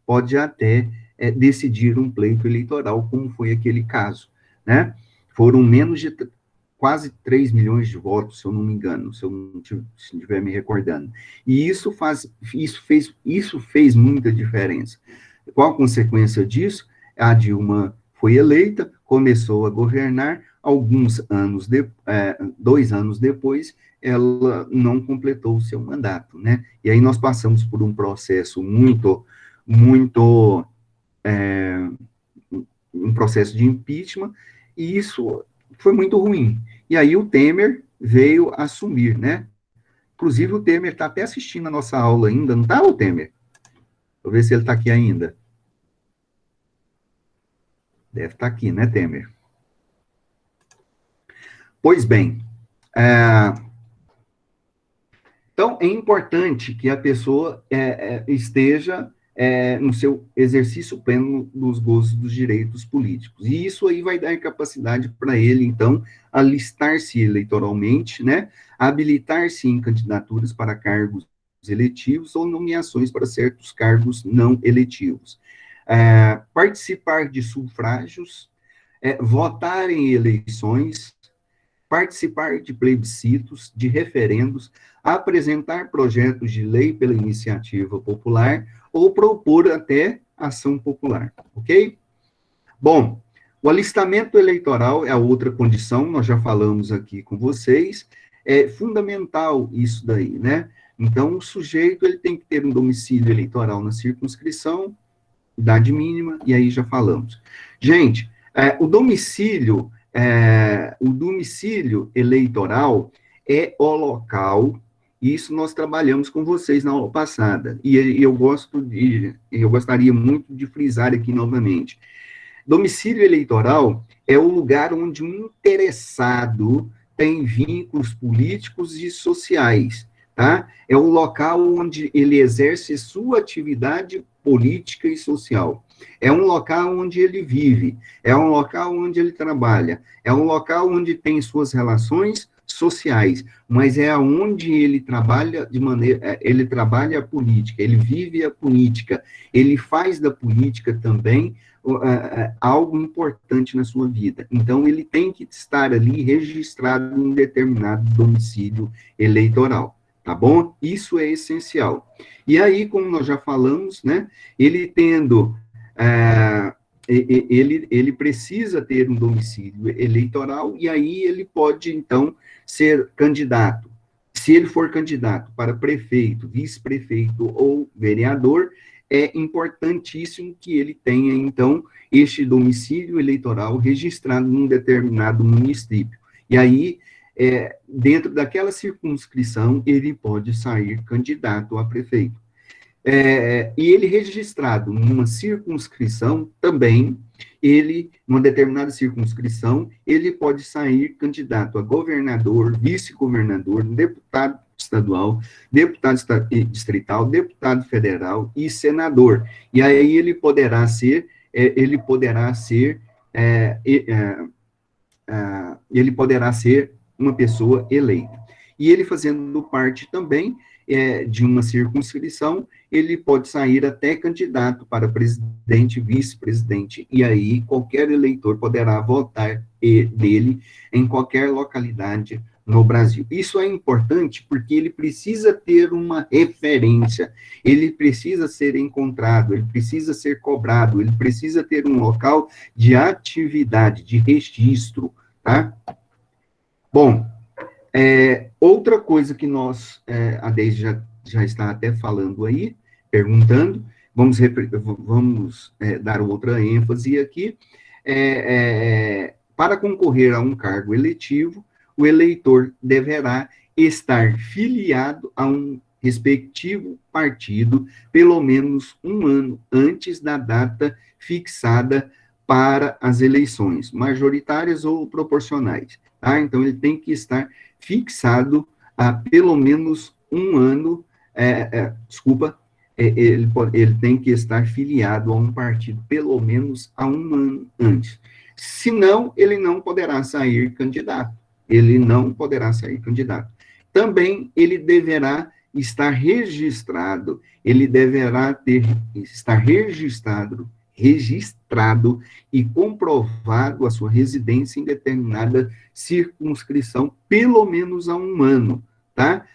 pode até decidir um pleito eleitoral, como foi aquele caso, né? Foram menos de quase 3 milhões de votos, se eu não me engano, se eu não estiver me recordando. E isso fez muita diferença. Qual a consequência disso? A Dilma foi eleita, começou a governar, 2 anos depois, ela não completou o seu mandato, né? E aí nós passamos por um processo muito, um processo de impeachment, e isso foi muito ruim. E aí o Temer veio assumir, né? Inclusive o Temer está até assistindo a nossa aula ainda, não está, o Temer? Vou ver se ele está aqui ainda. Deve estar aqui, né, Temer? Pois bem, então é importante que a pessoa esteja no seu exercício pleno dos gozos dos direitos políticos. E isso aí vai dar capacidade para ele, então, alistar-se eleitoralmente, né, habilitar-se em candidaturas para cargos eletivos ou nomeações para certos cargos não eletivos. Participar de sufrágios, votar em eleições, participar de plebiscitos, de referendos, apresentar projetos de lei pela iniciativa popular ou propor até ação popular, ok? Bom, o alistamento eleitoral é a outra condição, nós já falamos aqui com vocês, é fundamental isso daí, né? Então, o sujeito ele tem que ter um domicílio eleitoral na circunscrição, idade mínima, e aí já falamos. Gente, o domicílio eleitoral é o local, isso nós trabalhamos com vocês na aula passada, e eu gostaria muito de frisar aqui novamente. Domicílio eleitoral é o lugar onde um interessado tem vínculos políticos e sociais, tá? É o local onde ele exerce sua atividade política e social. É um local onde ele vive, é um local onde ele trabalha, é um local onde tem suas relações sociais, mas é onde ele trabalha ele trabalha a política, ele vive a política, ele faz da política também algo importante na sua vida. Então, ele tem que estar ali registrado em um determinado domicílio eleitoral, tá bom? Isso é essencial. E aí, como nós já falamos, né, ele tendo, ele precisa ter um domicílio eleitoral, e aí ele pode, então, ser candidato. Se ele for candidato para prefeito, vice-prefeito ou vereador, é importantíssimo que ele tenha, então, este domicílio eleitoral registrado num determinado município. E aí, dentro daquela circunscrição, ele pode sair candidato a prefeito. E ele registrado numa circunscrição também, numa determinada circunscrição, ele pode sair candidato a governador, vice-governador, deputado estadual, deputado distrital, deputado federal e senador. E aí ele poderá ser uma pessoa eleita. E ele fazendo parte também de uma circunscrição, ele pode sair até candidato para presidente, vice-presidente, e aí qualquer eleitor poderá votar dele em qualquer localidade no Brasil. Isso é importante porque ele precisa ter uma referência, ele precisa ser encontrado, ele precisa ser cobrado, ele precisa ter um local de atividade, de registro, tá? Bom, outra coisa que a Deise já está até falando aí, perguntando, vamos dar outra ênfase aqui, para concorrer a um cargo eletivo, o eleitor deverá estar filiado a um respectivo partido pelo menos um ano antes da data fixada para as eleições, majoritárias ou proporcionais, tá? Então, ele tem que estar fixado há pelo menos um ano, ele tem que estar filiado a um partido pelo menos há um ano antes. Senão, ele não poderá sair candidato. Também, ele deverá estar registrado, ele deverá estar registrado e comprovado a sua residência em determinada circunscrição, pelo menos há um ano, tá?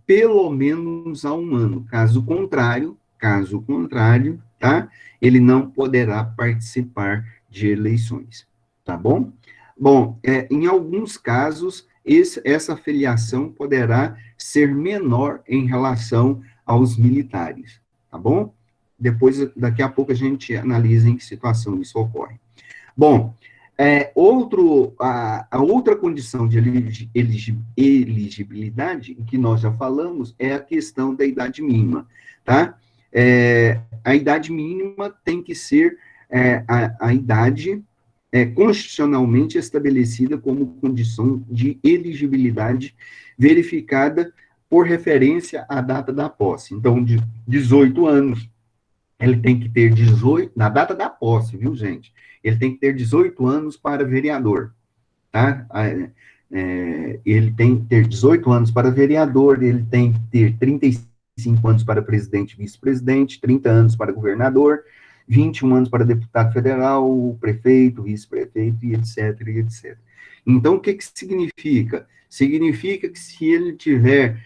Pelo menos há um ano. Caso contrário, tá? Ele não poderá participar de eleições, tá bom? Bom, em alguns casos, essa filiação poderá ser menor em relação aos militares, tá bom? Depois, daqui a pouco, a gente analisa em que situação isso ocorre. Bom, a outra condição de elegibilidade, que nós já falamos, é a questão da idade mínima, tá? A idade mínima tem que ser a idade constitucionalmente estabelecida como condição de elegibilidade verificada por referência à data da posse. Então, de 18 anos, ele tem que ter 18, na data da posse, viu, gente? Ele tem que ter 18 anos para vereador, tá? Ele tem que ter 18 anos para vereador, ele tem que ter 35 anos para presidente e vice-presidente, 30 anos para governador, 21 anos para deputado federal, prefeito, vice-prefeito, e etc, e etc. Então, o que que significa? Significa que se ele tiver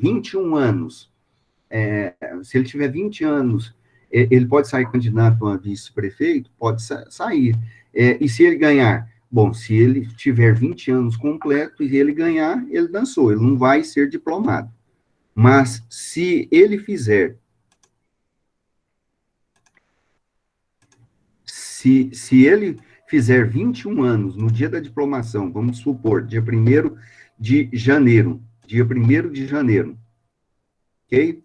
21 anos, se ele tiver 20 anos, ele pode sair candidato a vice-prefeito? Pode sair. E se ele ganhar? Bom, se ele tiver 20 anos completo e ele ganhar, ele dançou, ele não vai ser diplomado. Mas se ele fizer se ele fizer 21 anos no dia da diplomação, vamos supor, dia 1º de janeiro, ok?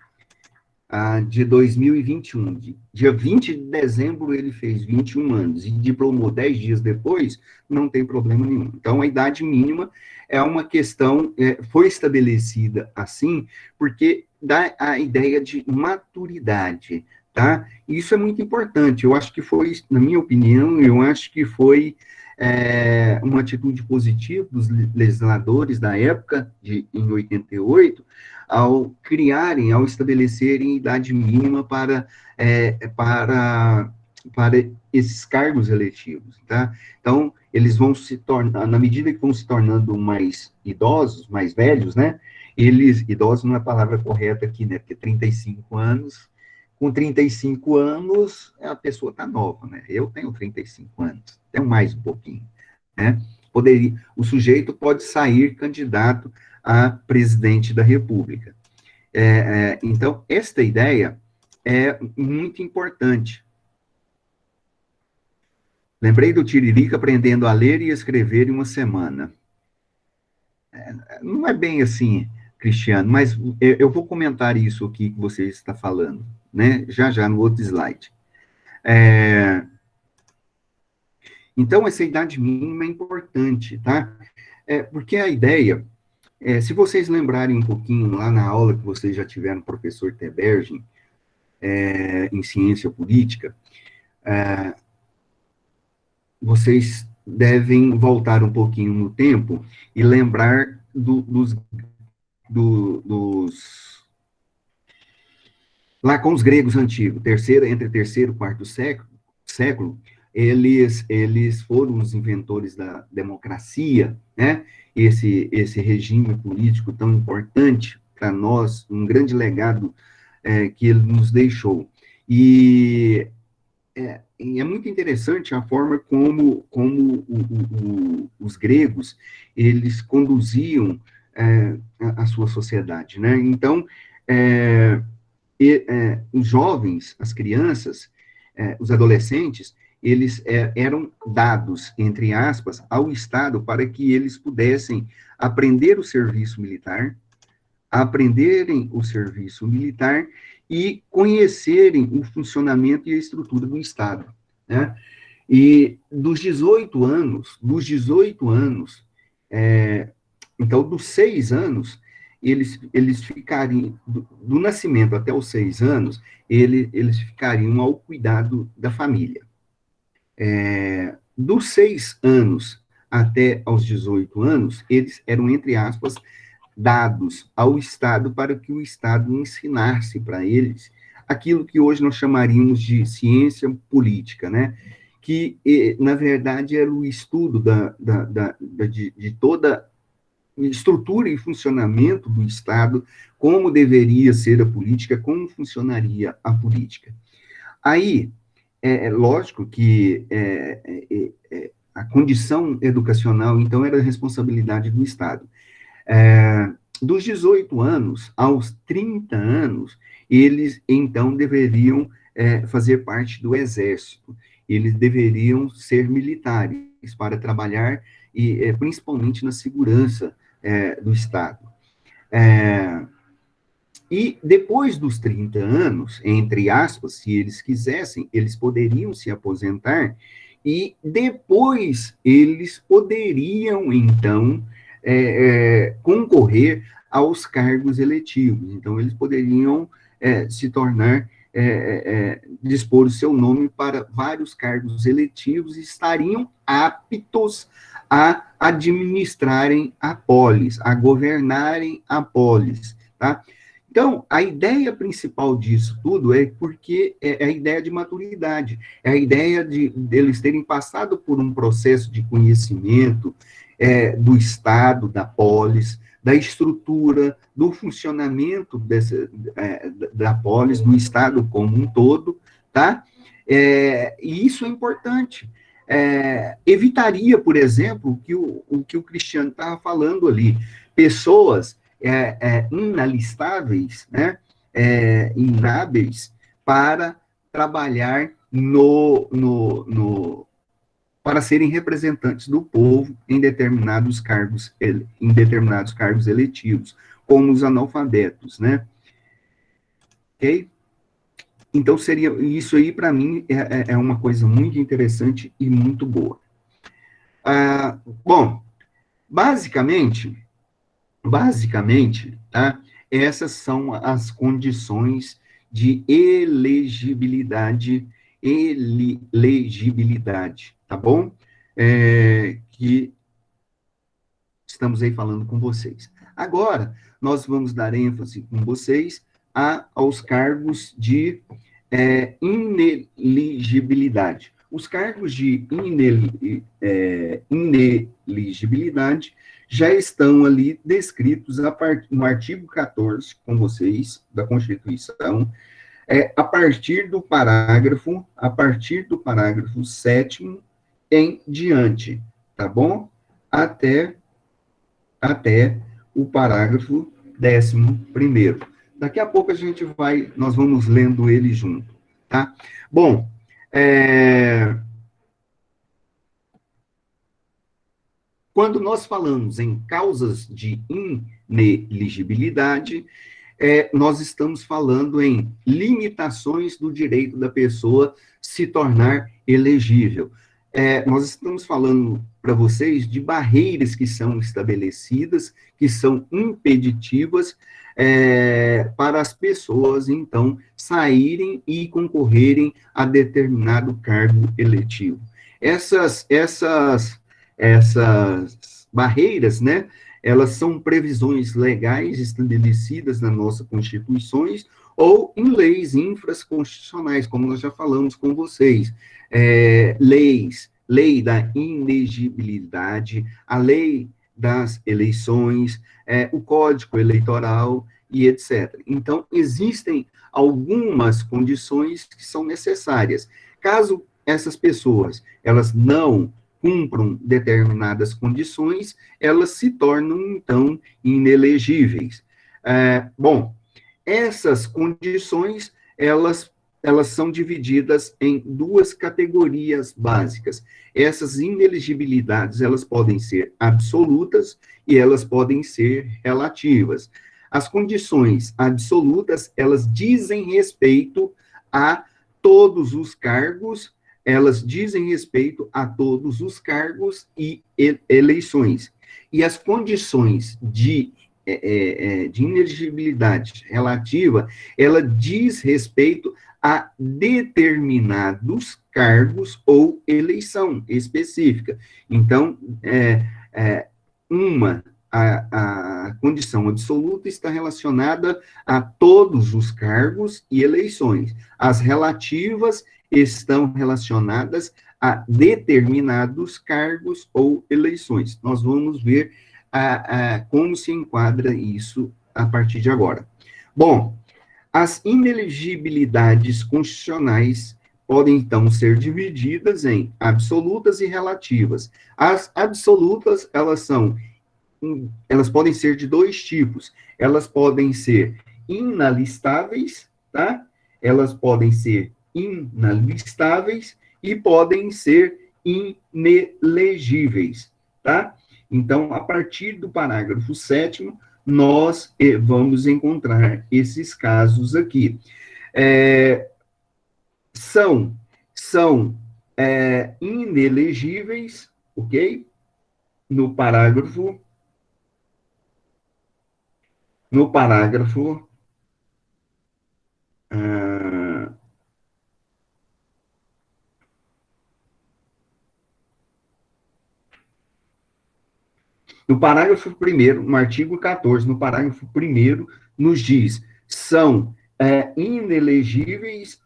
De 2021, dia 20 de dezembro ele fez 21 anos e diplomou 10 dias depois, não tem problema nenhum. Então, a idade mínima é uma questão, foi estabelecida assim, porque dá a ideia de maturidade, tá? Isso é muito importante, eu acho que foi, na minha opinião, eu acho que foi uma atitude positiva dos legisladores da época, em 88, ao estabelecerem idade mínima para esses cargos eletivos, tá? Então, eles vão se tornar, na medida que vão se tornando mais idosos, mais velhos, né? Idosos não é a palavra correta aqui, né? Porque 35 anos, com 35 anos, a pessoa está nova, né? Eu tenho 35 anos, tenho mais um pouquinho, né? O sujeito pode sair candidato a presidente da República. Então, esta ideia é muito importante. Lembrei do Tiririca aprendendo a ler e escrever em uma semana. Não é bem assim, Cristiano, mas eu vou comentar isso aqui que você está falando, né? Já no outro slide. Então, essa idade mínima é importante, tá? Porque a ideia, se vocês lembrarem um pouquinho lá na aula que vocês já tiveram, professor Tebergen, em ciência política, vocês devem voltar um pouquinho no tempo e lembrar lá com os gregos antigos, entre terceiro e quarto século, eles foram os inventores da democracia, né? Esse regime político tão importante para nós, um grande legado que ele nos deixou. E é muito interessante a forma como os gregos, eles conduziam a sua sociedade, né? Então, os jovens, as crianças, os adolescentes, eles eram dados, entre aspas, ao Estado para que eles pudessem aprenderem o serviço militar e conhecerem o funcionamento e a estrutura do Estado, né? E dos 18 anos, então, dos 6 anos, eles ficariam, do nascimento até os 6 anos, eles ficariam ao cuidado da família. Dos 6 anos até aos 18 anos, eles eram, entre aspas, dados ao Estado para que o Estado ensinasse para eles aquilo que hoje nós chamaríamos de ciência política, né? Que, na verdade, era o estudo de toda estrutura e funcionamento do Estado, como deveria ser a política, como funcionaria a política. Aí, é lógico que a condição educacional, então, era a responsabilidade do Estado. Dos 18 anos aos 30 anos, eles, então, deveriam fazer parte do Exército. Eles deveriam ser militares para trabalhar, e principalmente na segurança do Estado. E depois dos 30 anos, entre aspas, se eles quisessem, eles poderiam se aposentar e depois eles poderiam, então, concorrer aos cargos eletivos. Então, eles poderiam se tornar, dispor o seu nome para vários cargos eletivos e estariam aptos a administrarem a polis, a governarem a polis, tá? Então, a ideia principal disso tudo é porque é a ideia de maturidade, é a ideia de eles terem passado por um processo de conhecimento do Estado, da polis, da estrutura, do funcionamento da polis, do Estado como um todo, tá? E isso é importante. Evitaria, por exemplo, o que o Cristiano estava falando ali, pessoas inalistáveis, né, inábeis, para trabalhar para serem representantes do povo em determinados cargos eletivos, como os analfabetos, né? Ok? Então, seria isso aí, para mim, é uma coisa muito interessante e muito boa. Bom, basicamente, tá? Essas são as condições de elegibilidade, tá bom? Que estamos aí falando com vocês. Agora, nós vamos dar ênfase com vocês aos cargos de ineligibilidade. Os cargos de ineligibilidade já estão ali descritos no artigo 14, com vocês, da Constituição, a partir do parágrafo 7º em diante, tá bom? Até o parágrafo 11º. Daqui a pouco nós vamos lendo ele junto, tá? Bom, quando nós falamos em causas de ineligibilidade, nós estamos falando em limitações do direito da pessoa se tornar elegível. Nós estamos falando para vocês de barreiras que são estabelecidas, que são impeditivas para as pessoas, então, saírem e concorrerem a determinado cargo eletivo. Essas barreiras, né, elas são previsões legais estabelecidas nas nossas constituições ou em leis infraconstitucionais, como nós já falamos com vocês. Lei da inegibilidade, a lei das eleições, o Código Eleitoral e etc. Então, existem algumas condições que são necessárias. Caso essas pessoas, elas não cumpram determinadas condições, elas se tornam, então, inelegíveis. Bom, essas condições, elas são divididas em duas categorias básicas. Essas inelegibilidades, elas podem ser absolutas e elas podem ser relativas. As condições absolutas, elas dizem respeito a todos os cargos, e eleições. E as condições de inelegibilidade relativa, ela diz respeito a determinados cargos ou eleição específica. Então, a condição absoluta está relacionada a todos os cargos e eleições. As relativas estão relacionadas a determinados cargos ou eleições. Nós vamos ver como se enquadra isso a partir de agora. Bom, as inelegibilidades constitucionais podem, então, ser divididas em absolutas e relativas. As absolutas, elas podem ser de dois tipos. Elas podem ser inalistáveis, tá? Elas podem ser inalistáveis e podem ser inelegíveis, tá? Então, a partir do parágrafo 7º, nós vamos encontrar esses casos aqui. São inelegíveis, ok? No parágrafo no parágrafo 1º, no artigo 14, no parágrafo 1º, nos diz, são inelegíveis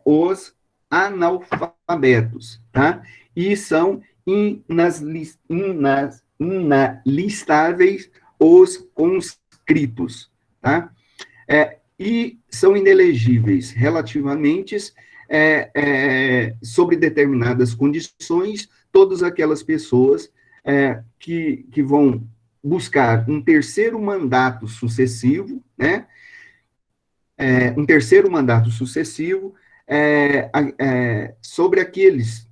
os analfabetos, tá? E são inalistáveis os conscritos, tá? E são inelegíveis relativamente sobre determinadas condições, todas aquelas pessoas que vão buscar um terceiro mandato sucessivo, né? Um terceiro mandato sucessivo sobre aqueles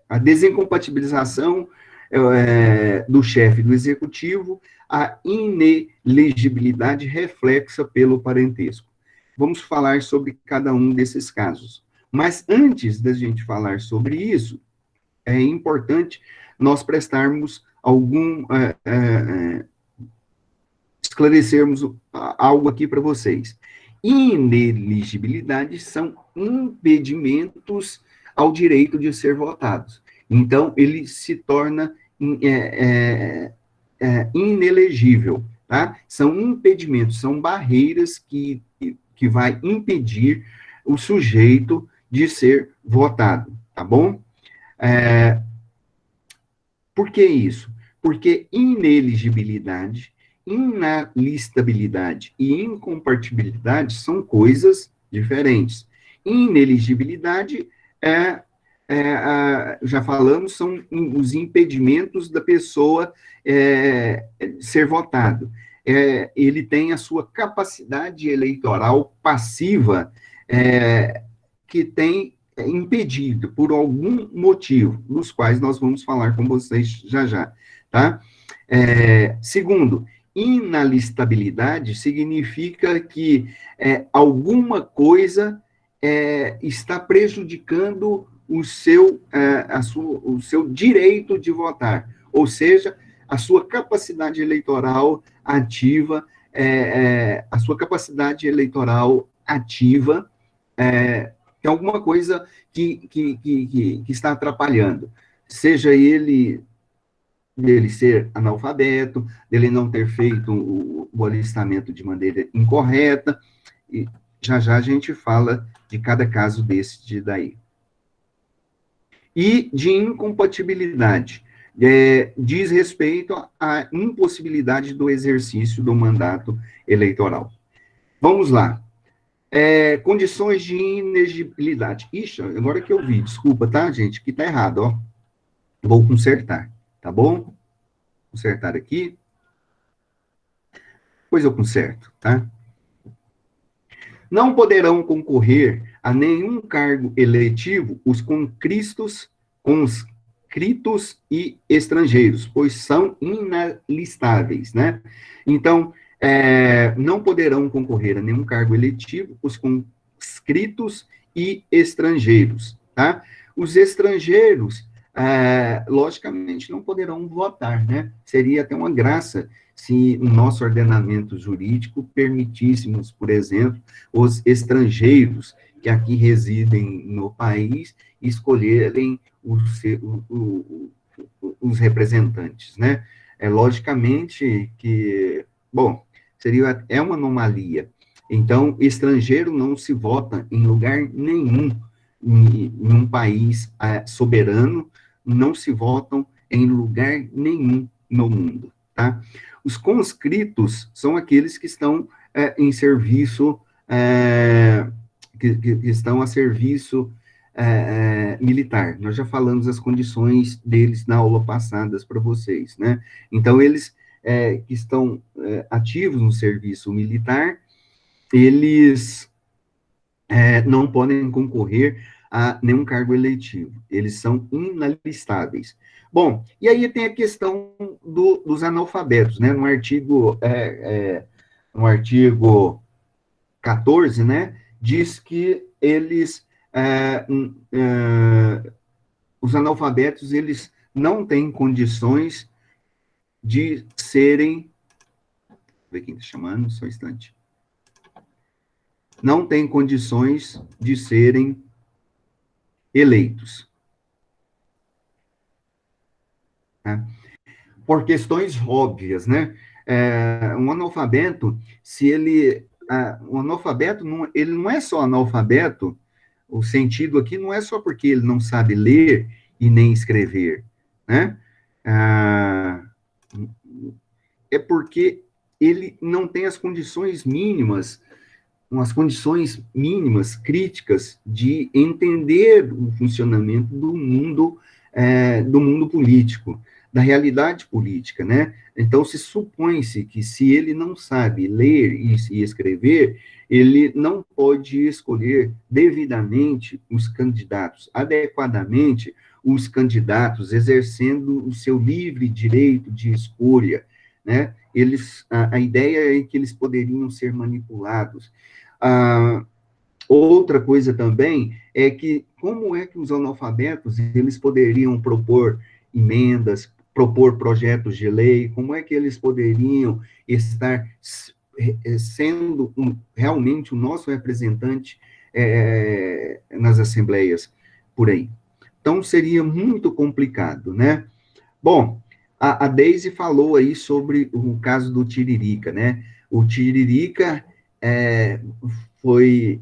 a desincompatibilização do chefe do executivo, a inelegibilidade reflexa pelo parentesco. Vamos falar sobre cada um desses casos. Mas antes da gente falar sobre isso, é importante nós prestarmos esclarecermos algo aqui para vocês. Ineligibilidades são impedimentos ao direito de ser votados. Então, ele se torna inelegível, tá? São impedimentos, são barreiras que vai impedir o sujeito de ser votado, tá bom? Por que isso? Porque ineligibilidade, inalistabilidade e incompatibilidade são coisas diferentes. Ineligibilidade já falamos, são os impedimentos da pessoa ser votado. Ele tem a sua capacidade eleitoral passiva que tem impedido por algum motivo, dos quais nós vamos falar com vocês já, tá? Segundo, inalistabilidade significa que alguma coisa está prejudicando o seu direito de votar, ou seja, a sua capacidade eleitoral ativa, tem alguma coisa que está atrapalhando, seja ele ser analfabeto, dele não ter feito o alistamento de maneira incorreta, e já a gente fala de cada caso desse daí. E de incompatibilidade, diz respeito à impossibilidade do exercício do mandato eleitoral. Vamos lá. Condições de inelegibilidade. Ixi, agora que eu vi, desculpa, tá, gente, que tá errado, ó. Vou consertar, tá bom? Consertar aqui. Depois eu conserto, tá? Não poderão concorrer a nenhum cargo eletivo os conscritos e estrangeiros, pois são inalistáveis, né? Então, não poderão concorrer a nenhum cargo eletivo os conscritos e estrangeiros, tá? Os estrangeiros, logicamente, não poderão votar, né? Seria até uma graça se o nosso ordenamento jurídico permitíssemos, por exemplo, os estrangeiros que aqui residem no país escolherem os representantes, né? Logicamente que, bom, é uma anomalia. Então, estrangeiro não se vota em lugar nenhum em um país soberano, não se votam em lugar nenhum no mundo, tá? Os conscritos são aqueles que estão em serviço, que estão a serviço militar. Nós já falamos as condições deles na aula passadas para vocês, né? Então, eles que estão ativos no serviço militar, eles não podem concorrer a nenhum cargo eletivo. Eles são inalistáveis. Bom, e aí tem a questão dos analfabetos, né? No artigo 14, né? Diz que os analfabetos, eles não têm condições de serem... Deixa eu ver quem está chamando, só um instante. Não têm condições de serem eleitos. Né? Por questões óbvias, né? Um analfabeto, um analfabeto, ele não é só analfabeto, o sentido aqui não é só porque ele não sabe ler e nem escrever, né? É porque ele não tem as condições mínimas, críticas de entender o funcionamento do mundo político, da realidade política, né? Então, se supõe-se que se ele não sabe ler e escrever, ele não pode escolher devidamente os candidatos, adequadamente os candidatos, exercendo o seu livre direito de escolha, né? A ideia é que eles poderiam ser manipulados. Outra coisa também é que como é que os analfabetos eles poderiam propor emendas, propor projetos de lei, como é que eles poderiam estar sendo realmente o nosso representante nas assembleias por aí. Então, seria muito complicado, né? Bom, a Deise falou aí sobre o caso do Tiririca, né? O Tiririca foi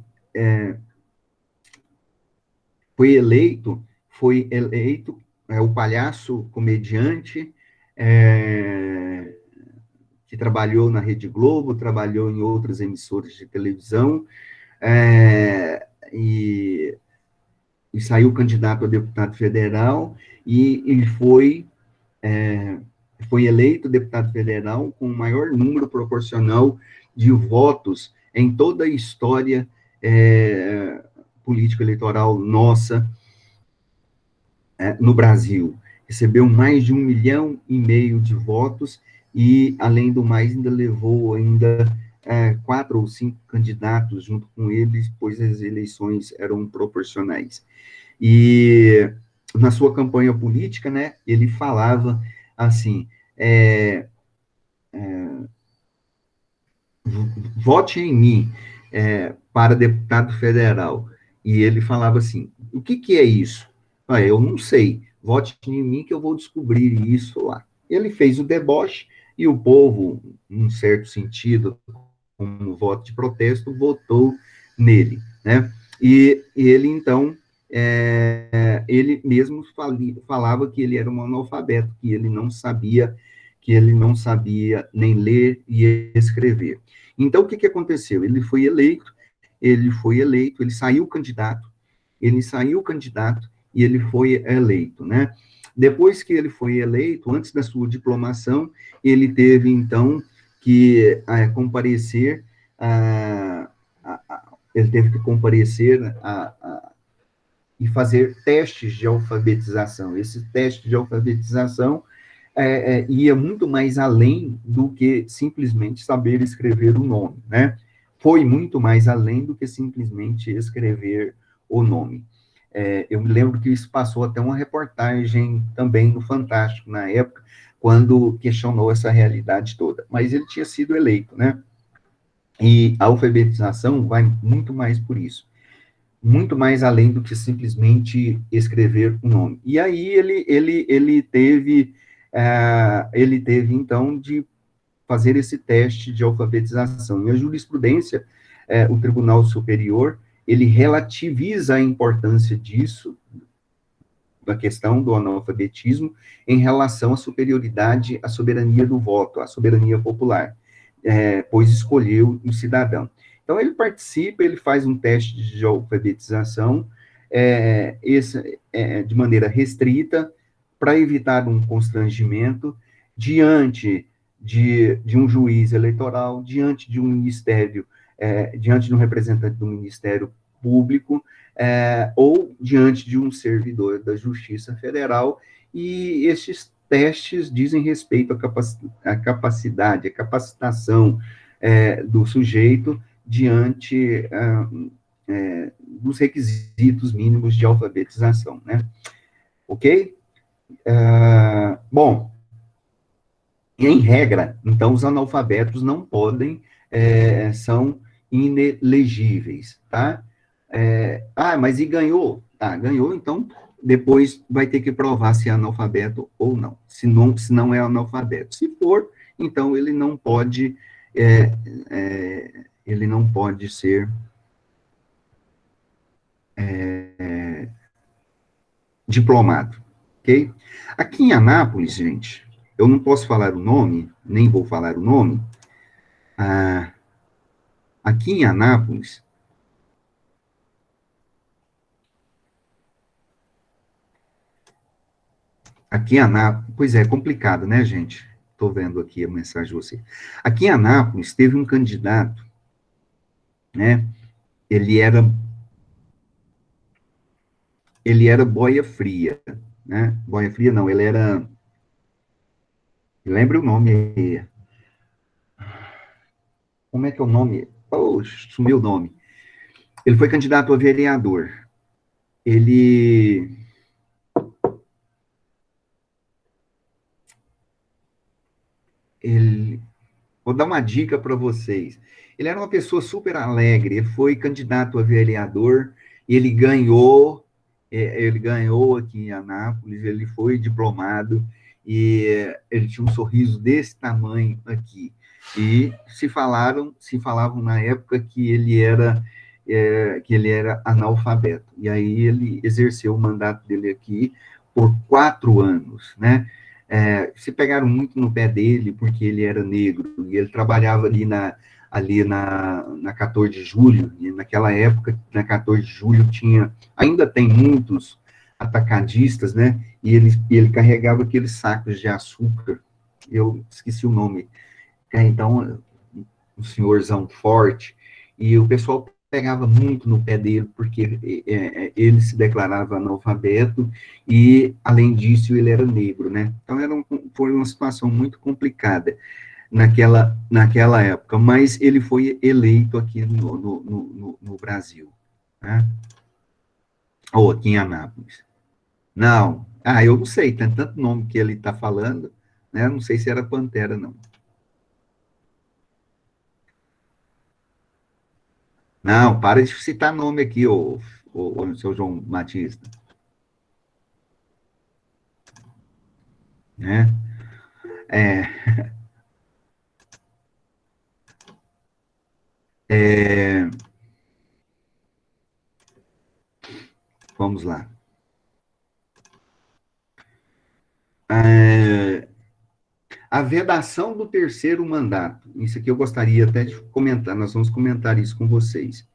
eleito o palhaço comediante que trabalhou na Rede Globo, trabalhou em outras emissoras de televisão, e saiu candidato a deputado federal, e foi eleito deputado federal com o maior número proporcional de votos em toda a história político-eleitoral nossa no Brasil. Recebeu mais de 1,5 milhão de votos e, além do mais, ainda levou 4 ou 5 candidatos junto com eles, pois as eleições eram proporcionais. E na sua campanha política, né, ele falava assim, vote em mim para deputado federal. E ele falava assim, o que é isso? Eu não sei, vote em mim que eu vou descobrir isso lá. Ele fez o deboche e o povo, num certo sentido, como voto de protesto, votou nele, né? E ele, então, ele mesmo falava que ele era um analfabeto, que ele não sabia nem ler e escrever. Então, o que aconteceu? Ele saiu candidato e ele foi eleito, né? Depois que ele foi eleito, antes da sua diplomação, ele teve, então, que comparecer e fazer testes de alfabetização. Esse teste de alfabetização ia muito mais além do que simplesmente saber escrever o nome, né? Foi muito mais além do que simplesmente escrever o nome. Eu me lembro que isso passou até uma reportagem também no Fantástico, na época, quando questionou essa realidade toda. Mas ele tinha sido eleito, né? E a alfabetização vai muito mais por isso. muito mais além do que simplesmente escrever o nome. E aí ele teve, então, de fazer esse teste de alfabetização. E a jurisprudência, o Tribunal Superior, ele relativiza a importância disso, da questão do analfabetismo, em relação à superioridade, à soberania do voto, à soberania popular, pois escolheu um cidadão. Então, ele participa, ele faz um teste de alfabetização, de maneira restrita, para evitar um constrangimento diante de um juiz eleitoral, diante de um ministério, diante de um representante do Ministério Público, ou diante de um servidor da Justiça Federal, e estes testes dizem respeito à capacidade, à capacitação do sujeito diante dos requisitos mínimos de alfabetização, né? Ok? Bom, em regra, então, os analfabetos não podem, são inelegíveis, tá? Mas e ganhou? Ganhou, então, depois vai ter que provar se é analfabeto ou não. Se não é analfabeto. Se for, então ele não pode ser diplomado, ok? Aqui em Anápolis, gente, eu não posso falar o nome, nem vou falar o nome. Aqui em Anápolis, pois é complicado, né, gente? Estou vendo aqui a mensagem de você. Aqui em Anápolis, teve um candidato, né? Ele era boia fria, né? Boia fria não, ele era, lembra o nome aí? Como é que é o nome? Sumiu o nome. Ele foi candidato a vereador. Ele vou dar uma dica para vocês. Ele era uma pessoa super alegre, ele foi candidato a vereador, ele ganhou aqui em Anápolis, ele foi diplomado, e ele tinha um sorriso desse tamanho aqui. E se falavam na época que ele era analfabeto. E aí ele exerceu o mandato dele aqui por 4 anos, né? Se pegaram muito no pé dele, porque ele era negro, e ele trabalhava ali na 14 de julho, e naquela época, na 14 de julho, ainda tem muitos atacadistas, né, e ele carregava aqueles sacos de açúcar, eu esqueci o nome, então, um senhorzão forte, e o pessoal pegava muito no pé dele, porque ele se declarava analfabeto, e, além disso, ele era negro, né? Então, foi uma situação muito complicada naquela época, mas ele foi eleito aqui no Brasil, né? Ou aqui em Anápolis. Não, eu não sei, tem tanto nome que ele está falando, né? Não sei se era Pantera, não. Não, para de citar nome aqui, ô seu João Batista, né? É, é, vamos lá. É, a vedação do terceiro mandato. Isso aqui eu gostaria até de comentar, nós vamos comentar isso com vocês.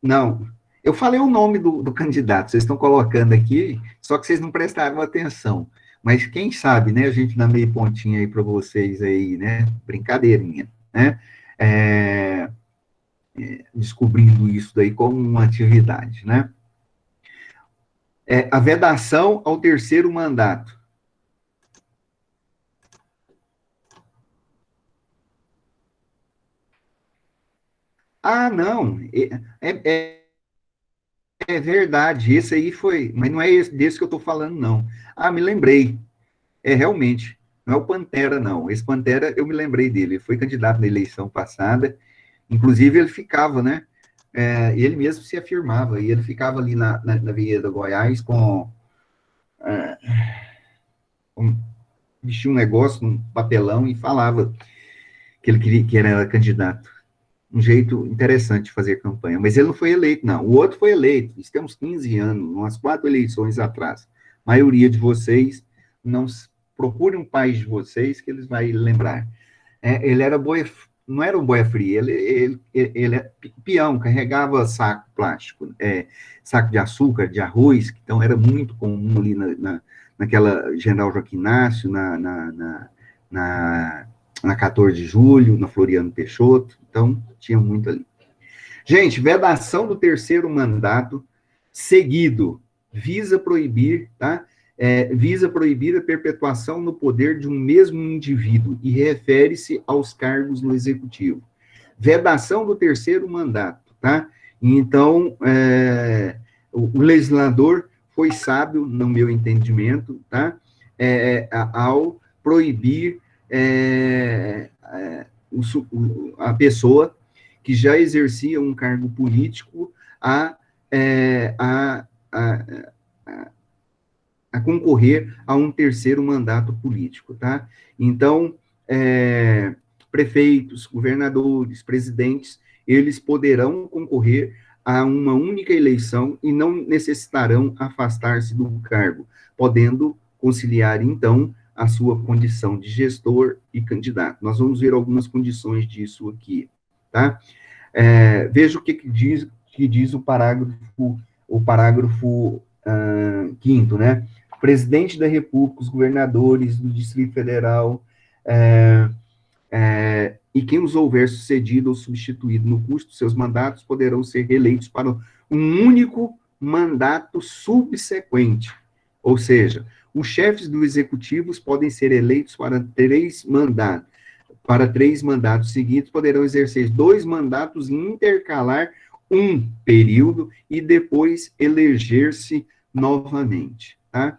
Não, eu falei o nome do candidato, vocês estão colocando aqui, só que vocês não prestaram atenção. Mas quem sabe, né, a gente dá meio pontinho aí para vocês aí, né, brincadeirinha, né, é, descobrindo isso daí como uma atividade, né. A vedação ao terceiro mandato. Não, é verdade, esse aí foi, mas não é desse que eu estou falando, não. Me lembrei, realmente, não é o Pantera, não. Esse Pantera, eu me lembrei dele, ele foi candidato na eleição passada, inclusive ele ficava, né, ele mesmo se afirmava, e ele ficava ali na Avenida Goiás com vestia um negócio, um papelão, e falava que ele queria que era candidato. Um jeito interessante de fazer campanha. Mas ele não foi eleito, não. O outro foi eleito. Isso tem uns 15 anos, umas 4 eleições atrás. A maioria de vocês não procurem um país de vocês que eles vão lembrar. Ele era não era um boia fria, ele é peão, carregava saco plástico, saco de açúcar, de arroz, então era muito comum ali naquela General Joaquim Inácio, na 14 de julho, na Floriano Peixoto, então tinha muito ali. Gente, vedação do terceiro mandato seguido visa proibir, tá? Visa proibir a perpetuação no poder de um mesmo indivíduo e refere-se aos cargos no executivo. Vedação do terceiro mandato, tá? Então, o legislador foi sábio, no meu entendimento, tá? Ao proibir a pessoa que já exercia um cargo político a, a, a, a concorrer a um terceiro mandato político, tá? Então, prefeitos, governadores, presidentes, eles poderão concorrer a uma única eleição e não necessitarão afastar-se do cargo, podendo conciliar, então, a sua condição de gestor e candidato. Nós vamos ver algumas condições disso aqui, tá? Veja o que diz o parágrafo 5º, né? Presidente da República, os governadores do Distrito Federal, e quem os houver sucedido ou substituído no curso de seus mandatos poderão ser reeleitos para um único mandato subsequente. Ou seja, os chefes dos executivos podem ser eleitos para 3 mandatos. Para 3 mandatos seguidos, poderão exercer 2 mandatos e intercalar um período e depois eleger-se novamente, tá?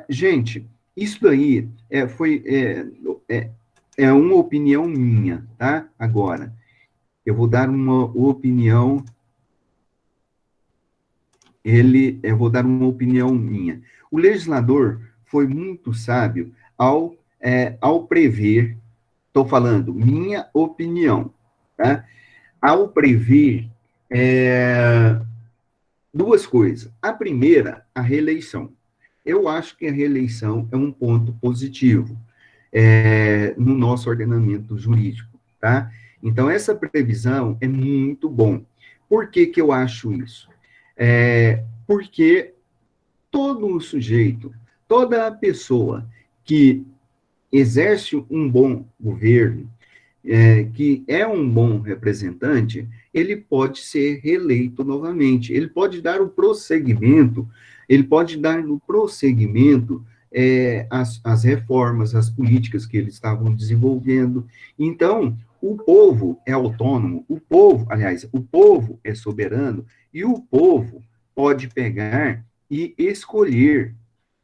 Gente, isso daí é uma opinião minha, tá? Agora, eu vou dar uma opinião, eu vou dar uma opinião minha. O legislador foi muito sábio ao prever, estou falando minha opinião, tá? Ao prever 2 coisas. A primeira, a reeleição. Eu acho que a reeleição é um ponto positivo no nosso ordenamento jurídico, tá? Então, essa previsão é muito bom. Por que que eu acho isso? Porque todo sujeito, toda pessoa que exerce um bom governo, que é um bom representante, ele pode ser reeleito novamente, ele pode dar o prosseguimento, às reformas, às políticas que eles estavam desenvolvendo. Então, o povo é autônomo, o povo é soberano, e o povo pode pegar e escolher,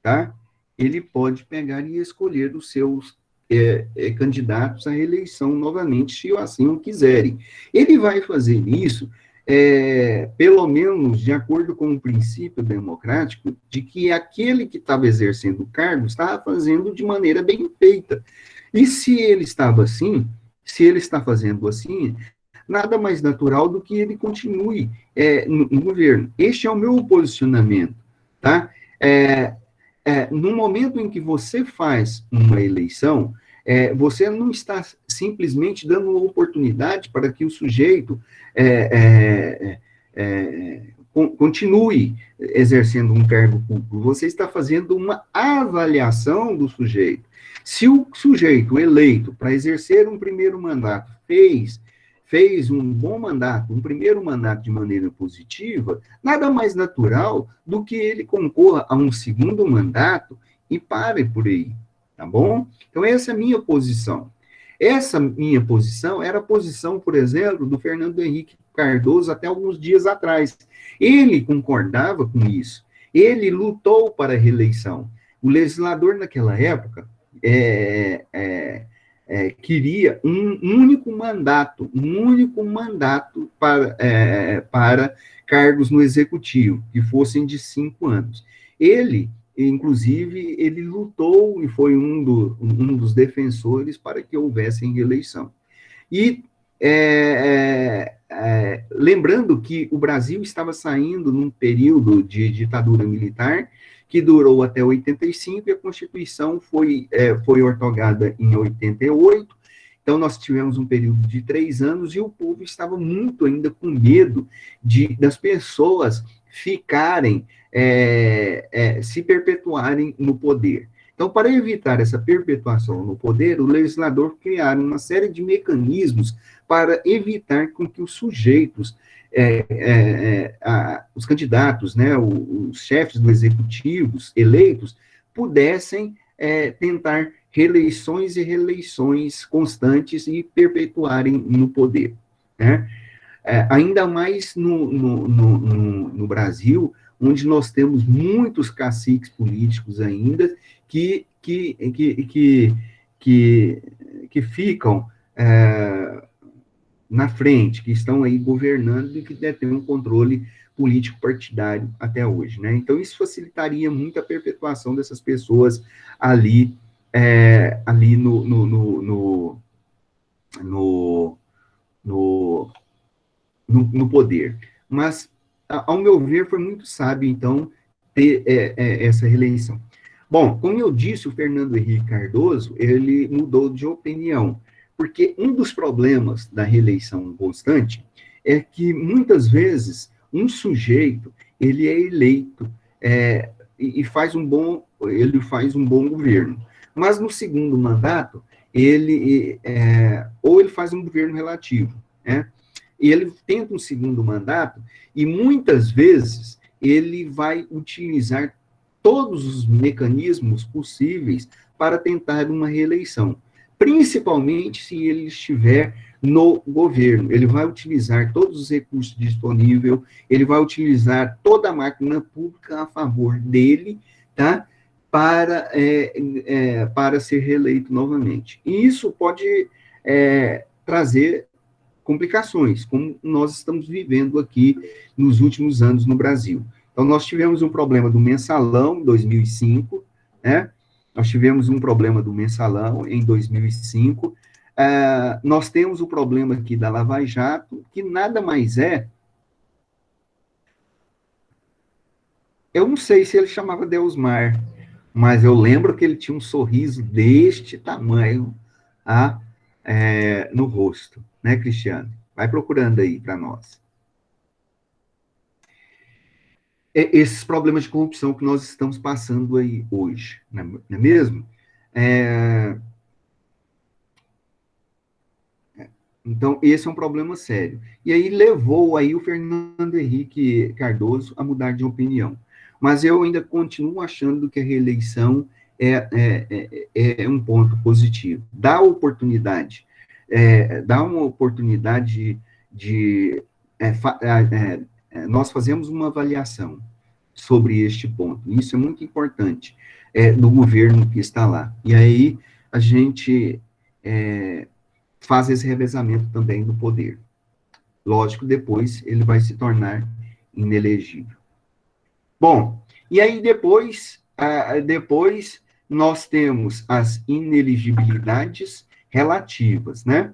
tá? Ele pode pegar e escolher os seus candidatos à reeleição novamente, se assim o quiserem. Ele vai fazer isso, pelo menos de acordo com o princípio democrático, de que aquele que estava exercendo o cargo estava fazendo de maneira bem feita. E se ele está fazendo assim, nada mais natural do que ele continue no governo. Este é o meu posicionamento, tá? No momento em que você faz uma eleição, você não está simplesmente dando uma oportunidade para que o sujeito continue exercendo um cargo público. Você está fazendo uma avaliação do sujeito. Se o sujeito eleito para exercer um primeiro mandato fez um bom mandato, um primeiro mandato de maneira positiva, nada mais natural do que ele concorra a um segundo mandato e pare por aí, tá bom? Então, essa é a minha posição. Essa minha posição era a posição, por exemplo, do Fernando Henrique Cardoso até alguns dias atrás. Ele concordava com isso. Ele lutou para a reeleição. O legislador naquela época queria um único mandato para cargos no executivo, que fossem de 5 anos. Ele, inclusive, ele lutou e foi um dos defensores para que houvesse reeleição. E lembrando que o Brasil estava saindo num período de ditadura militar que durou até 85, e a Constituição foi outorgada em 88, então nós tivemos um período de 3 anos, e o povo estava muito ainda com medo das pessoas ficarem, se perpetuarem no poder. Então, para evitar essa perpetuação no poder, o legislador criaram uma série de mecanismos para evitar com que os sujeitos, os candidatos, né, os chefes do executivos eleitos, pudessem tentar reeleições e reeleições constantes e perpetuarem no poder, né? Ainda mais no Brasil, onde nós temos muitos caciques políticos ainda que ficam na frente, que estão aí governando e que detêm um controle político partidário até hoje, né? Então, isso facilitaria muito a perpetuação dessas pessoas ali, ali no poder. Mas, ao meu ver, foi muito sábio, então, ter essa reeleição. Bom, como eu disse, o Fernando Henrique Cardoso, ele mudou de opinião, porque um dos problemas da reeleição constante é que, muitas vezes, um sujeito, ele é eleito e faz ele faz um bom governo, mas no segundo mandato, ou ele faz um governo relativo, né? E ele tenta um segundo mandato, e muitas vezes ele vai utilizar todos os mecanismos possíveis para tentar uma reeleição, principalmente se ele estiver no governo. Ele vai utilizar todos os recursos disponíveis, ele vai utilizar toda a máquina pública a favor dele, tá? Para ser reeleito novamente. E isso pode trazer complicações, como nós estamos vivendo aqui nos últimos anos no Brasil. Então, nós tivemos um problema do mensalão em 2005, né? Nós tivemos um problema do mensalão em 2005. Nós temos o problema aqui da Lava Jato, que nada mais é... Eu não sei se ele chamava Deusmar, mas eu lembro que ele tinha um sorriso deste tamanho no rosto, né, Cristiano? Vai procurando aí para nós. Esses problemas de corrupção que nós estamos passando aí hoje, não é mesmo? Então, esse é um problema sério. E aí levou aí o Fernando Henrique Cardoso a mudar de opinião. Mas eu ainda continuo achando que a reeleição é um ponto positivo. Dá oportunidade, dá uma oportunidade nós fazemos uma avaliação sobre este ponto. Isso é muito importante do governo que está lá. E aí a gente faz esse revezamento também do poder. Lógico, depois ele vai se tornar inelegível. Bom, e aí depois nós temos as inelegibilidades relativas, né?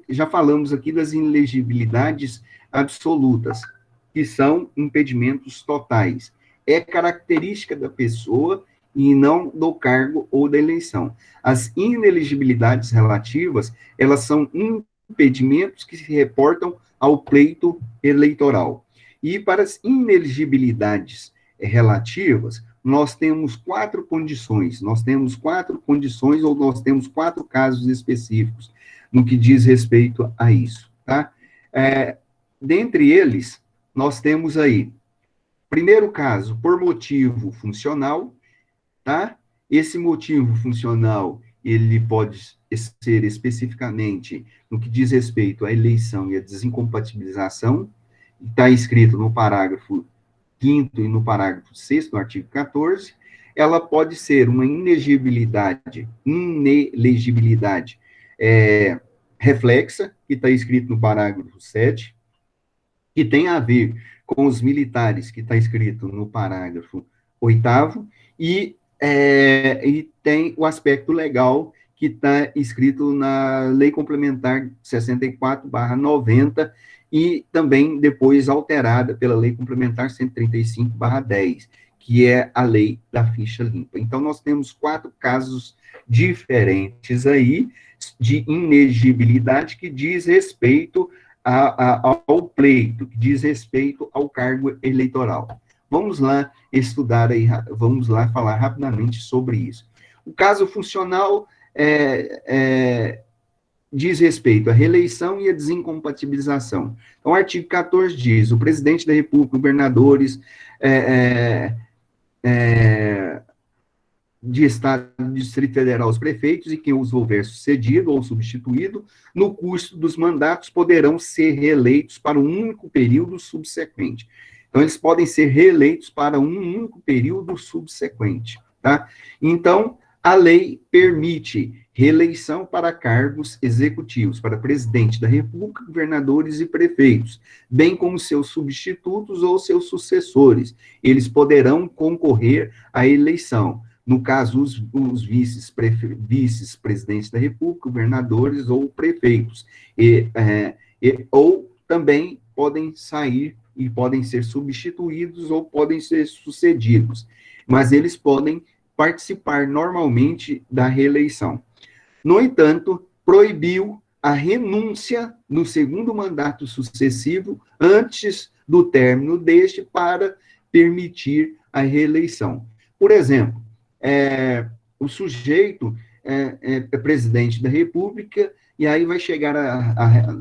Já falamos aqui das inelegibilidades absolutas, que são impedimentos totais. É característica da pessoa e não do cargo ou da eleição. As inelegibilidades relativas, elas são impedimentos que se reportam ao pleito eleitoral. E para as inelegibilidades relativas, nós temos 4 condições. Nós temos 4 condições, ou nós temos 4 casos específicos no que diz respeito a isso, tá? Dentre eles, nós temos aí, primeiro caso, por motivo funcional, tá? Esse motivo funcional, ele pode ser especificamente no que diz respeito à eleição e à desincompatibilização, está escrito no parágrafo 5º e no parágrafo 6º do artigo 14, ela pode ser uma inelegibilidade reflexa, que está escrito no parágrafo 7, que tem a ver com os militares, que está escrito no parágrafo 8º, e tem o aspecto legal, que está escrito na Lei Complementar 64/90, e também depois alterada pela Lei Complementar 135/10, que é a lei da ficha limpa. Então, nós temos 4 casos diferentes aí de inegibilidade que diz respeito ao pleito, que diz respeito ao cargo eleitoral. Vamos lá estudar aí, vamos lá falar rapidamente sobre isso. O caso funcional diz respeito à reeleição e à desincompatibilização. Então, o artigo 14 diz: o presidente da República, governadores de Estado do Distrito Federal, os prefeitos e quem os houver sucedido ou substituído, no curso dos mandatos, poderão ser reeleitos para um único período subsequente. Então, eles podem ser reeleitos para um único período subsequente, tá? Então, a lei permite reeleição para cargos executivos, para presidente da República, governadores e prefeitos, bem como seus substitutos ou seus sucessores. Eles poderão concorrer à eleição. No caso, os vice-presidentes da República, governadores ou prefeitos. Ou também podem sair e podem ser substituídos ou podem ser sucedidos. Mas eles podem participar normalmente da reeleição. No entanto, proibiu a renúncia no segundo mandato sucessivo antes do término deste para permitir a reeleição. Por exemplo, o sujeito é presidente da República e aí vai chegar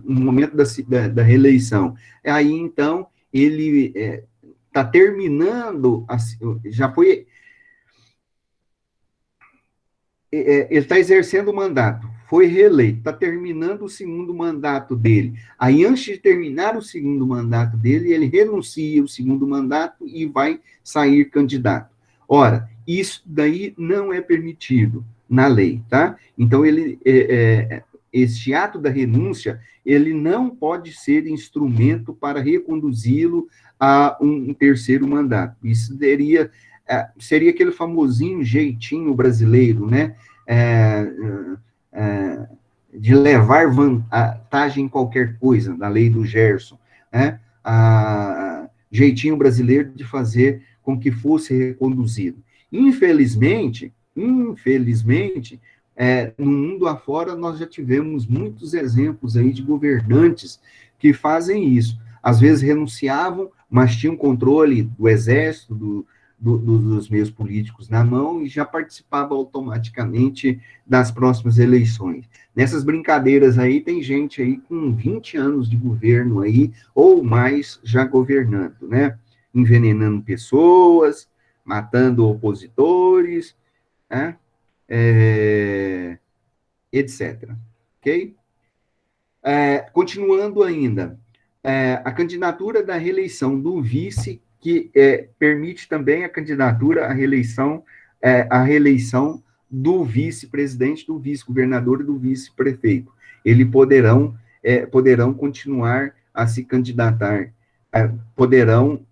no momento da reeleição. Aí, então, ele está terminando, já foi... ele está exercendo o mandato, foi reeleito, está terminando o segundo mandato dele. Aí, antes de terminar o segundo mandato dele, ele renuncia o segundo mandato e vai sair candidato. Ora, isso daí não é permitido na lei, tá? Então, este ato da renúncia, ele não pode ser instrumento para reconduzi-lo a um terceiro mandato. Isso seria aquele famosinho jeitinho brasileiro, né? De levar vantagem em qualquer coisa, da lei do Gerson, né? Jeitinho brasileiro de fazer com que fosse reconduzido. Infelizmente, no mundo afora, nós já tivemos muitos exemplos aí de governantes que fazem isso. Às vezes renunciavam, mas tinham controle do exército, dos meios políticos na mão e já participava automaticamente das próximas eleições. Nessas brincadeiras aí, tem gente aí com 20 anos de governo aí, ou mais, já governando, né? Envenenando pessoas, matando opositores, né? Etc. Ok? Continuando ainda, a candidatura da reeleição do vice, que permite também a candidatura à reeleição, a reeleição do vice-presidente, do vice-governador e do vice-prefeito. Eles poderão continuar a se candidatar, poderão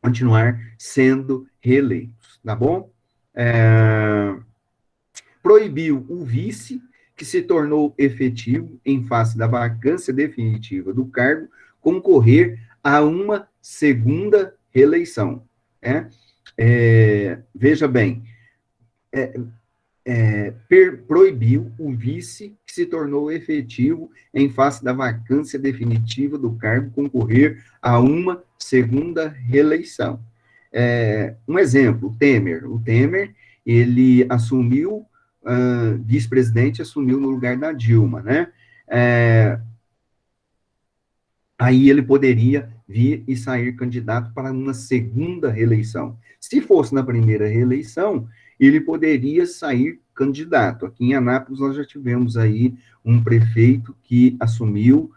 continuar sendo reeleitos, tá bom? Proibiu o vice, que se tornou efetivo em face da vacância definitiva do cargo, concorrer a uma segunda reeleição. Veja bem, proibiu o vice, que se tornou efetivo em face da vacância definitiva do cargo, concorrer a uma segunda reeleição. Um exemplo, o Temer, ele assumiu, vice-presidente, assumiu no lugar da Dilma, né? Aí ele poderia vir e sair candidato para uma segunda reeleição. Se fosse na primeira reeleição, ele poderia sair candidato. Aqui em Anápolis nós já tivemos aí um prefeito que assumiu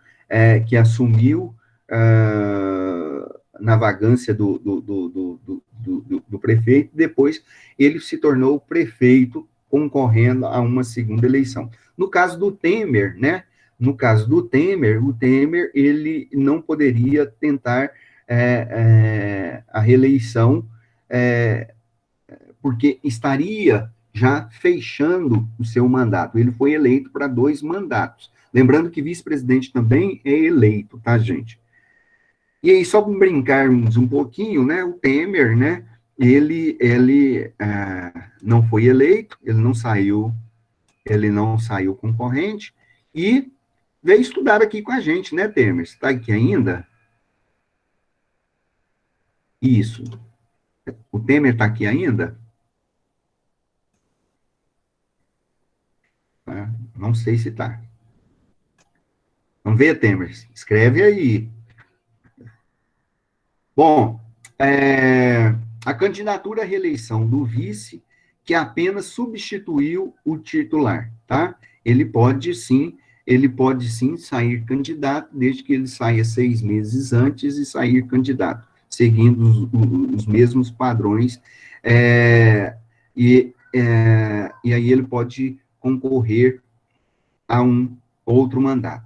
na vagância do prefeito, depois ele se tornou prefeito, concorrendo a uma segunda eleição. No caso do Temer, né? No caso do Temer, o Temer, ele não poderia tentar a reeleição, porque estaria já fechando o seu mandato. Ele foi eleito para 2 mandatos. Lembrando que vice-presidente também é eleito, tá, gente? E aí, só para brincarmos um pouquinho, né, o Temer, né, ele não foi eleito, ele não saiu concorrente, e veio estudar aqui com a gente, né, Temer? Você está aqui ainda? Isso. O Temer está aqui ainda? Não sei se está. Vamos ver, Temer. Escreve aí. Bom, a candidatura à reeleição do vice, que apenas substituiu o titular, tá? Ele pode sim sair candidato, desde que ele saia 6 meses antes e sair candidato, seguindo os mesmos padrões, e aí ele pode concorrer a um outro mandato.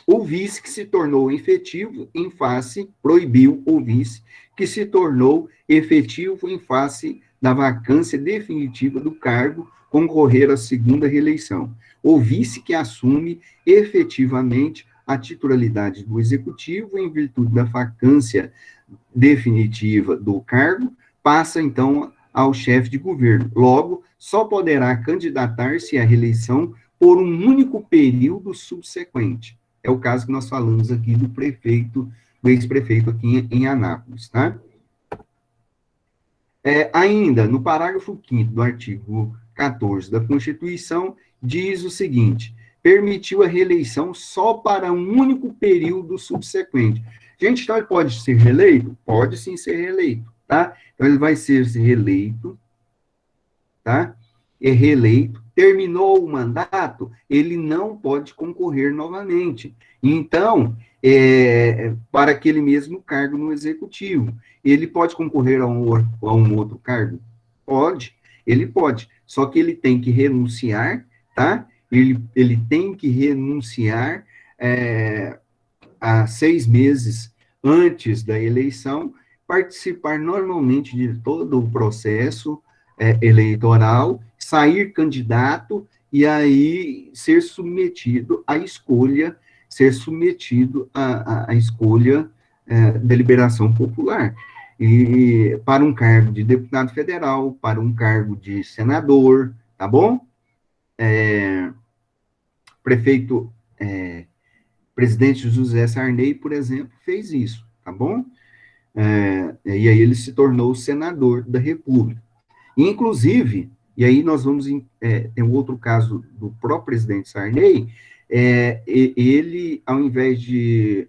O vice que se tornou efetivo em face, proibiu o vice que se tornou efetivo em face da vacância definitiva do cargo concorrer à segunda reeleição. O vice que assume efetivamente a titularidade do executivo em virtude da vacância definitiva do cargo, passa então ao chefe de governo. Logo, só poderá candidatar-se à reeleição por um único período subsequente. É o caso que nós falamos aqui do prefeito, do ex-prefeito aqui em Anápolis, tá? Ainda, no parágrafo 5º do artigo 14 da Constituição, diz o seguinte: permitiu a reeleição só para um único período subsequente. Gente, então ele pode ser reeleito? Pode sim ser reeleito, tá? Então ele vai ser reeleito, tá? É reeleito, terminou o mandato, ele não pode concorrer novamente. Então, para aquele mesmo cargo no executivo, ele pode concorrer a um outro cargo? Pode, ele pode, só que ele tem que renunciar, tá? Ele tem que renunciar a 6 meses antes da eleição, participar normalmente de todo o processo eleitoral, sair candidato e aí ser submetido à escolha, deliberação popular. E para um cargo de deputado federal, para um cargo de senador, tá bom? Presidente José Sarney, por exemplo, fez isso, tá bom? E aí ele se tornou senador da República. Inclusive, e aí nós vamos, tem um outro caso do próprio presidente Sarney, ele, ao invés de,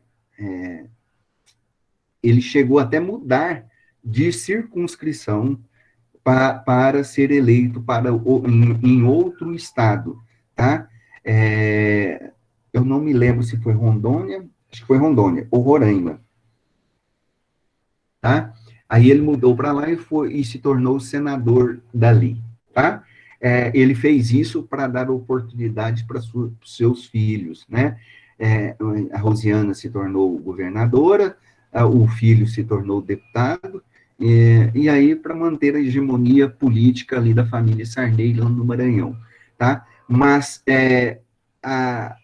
ele chegou até mudar de circunscrição para ser eleito em outro estado, tá? Eu não me lembro se foi Rondônia, acho que foi Rondônia, ou Roraima, tá? Aí ele mudou para lá e se tornou senador dali, tá? Ele fez isso para dar oportunidade para os seus filhos, né? A Rosiana se tornou governadora, o filho se tornou deputado, e aí para manter a hegemonia política ali da família Sarney lá no Maranhão, tá? Mas,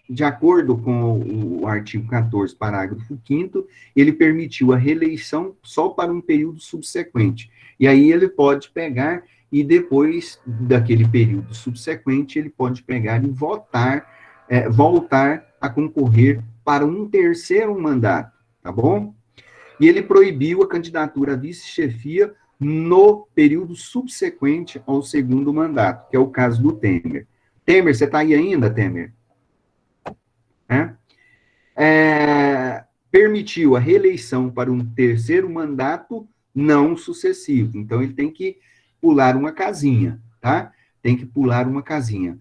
de acordo com o artigo 14, parágrafo 5º, ele permitiu a reeleição só para um período subsequente. E aí ele pode pegar, e depois daquele período subsequente, ele pode pegar e voltar a concorrer para um terceiro mandato, tá bom? E ele proibiu a candidatura à vice-chefia no período subsequente ao segundo mandato, que é o caso do Temer. Temer, você está aí ainda, Temer? Permitiu a reeleição para um terceiro mandato não sucessivo. Então, ele tem que pular uma casinha, tá? Tem que pular uma casinha.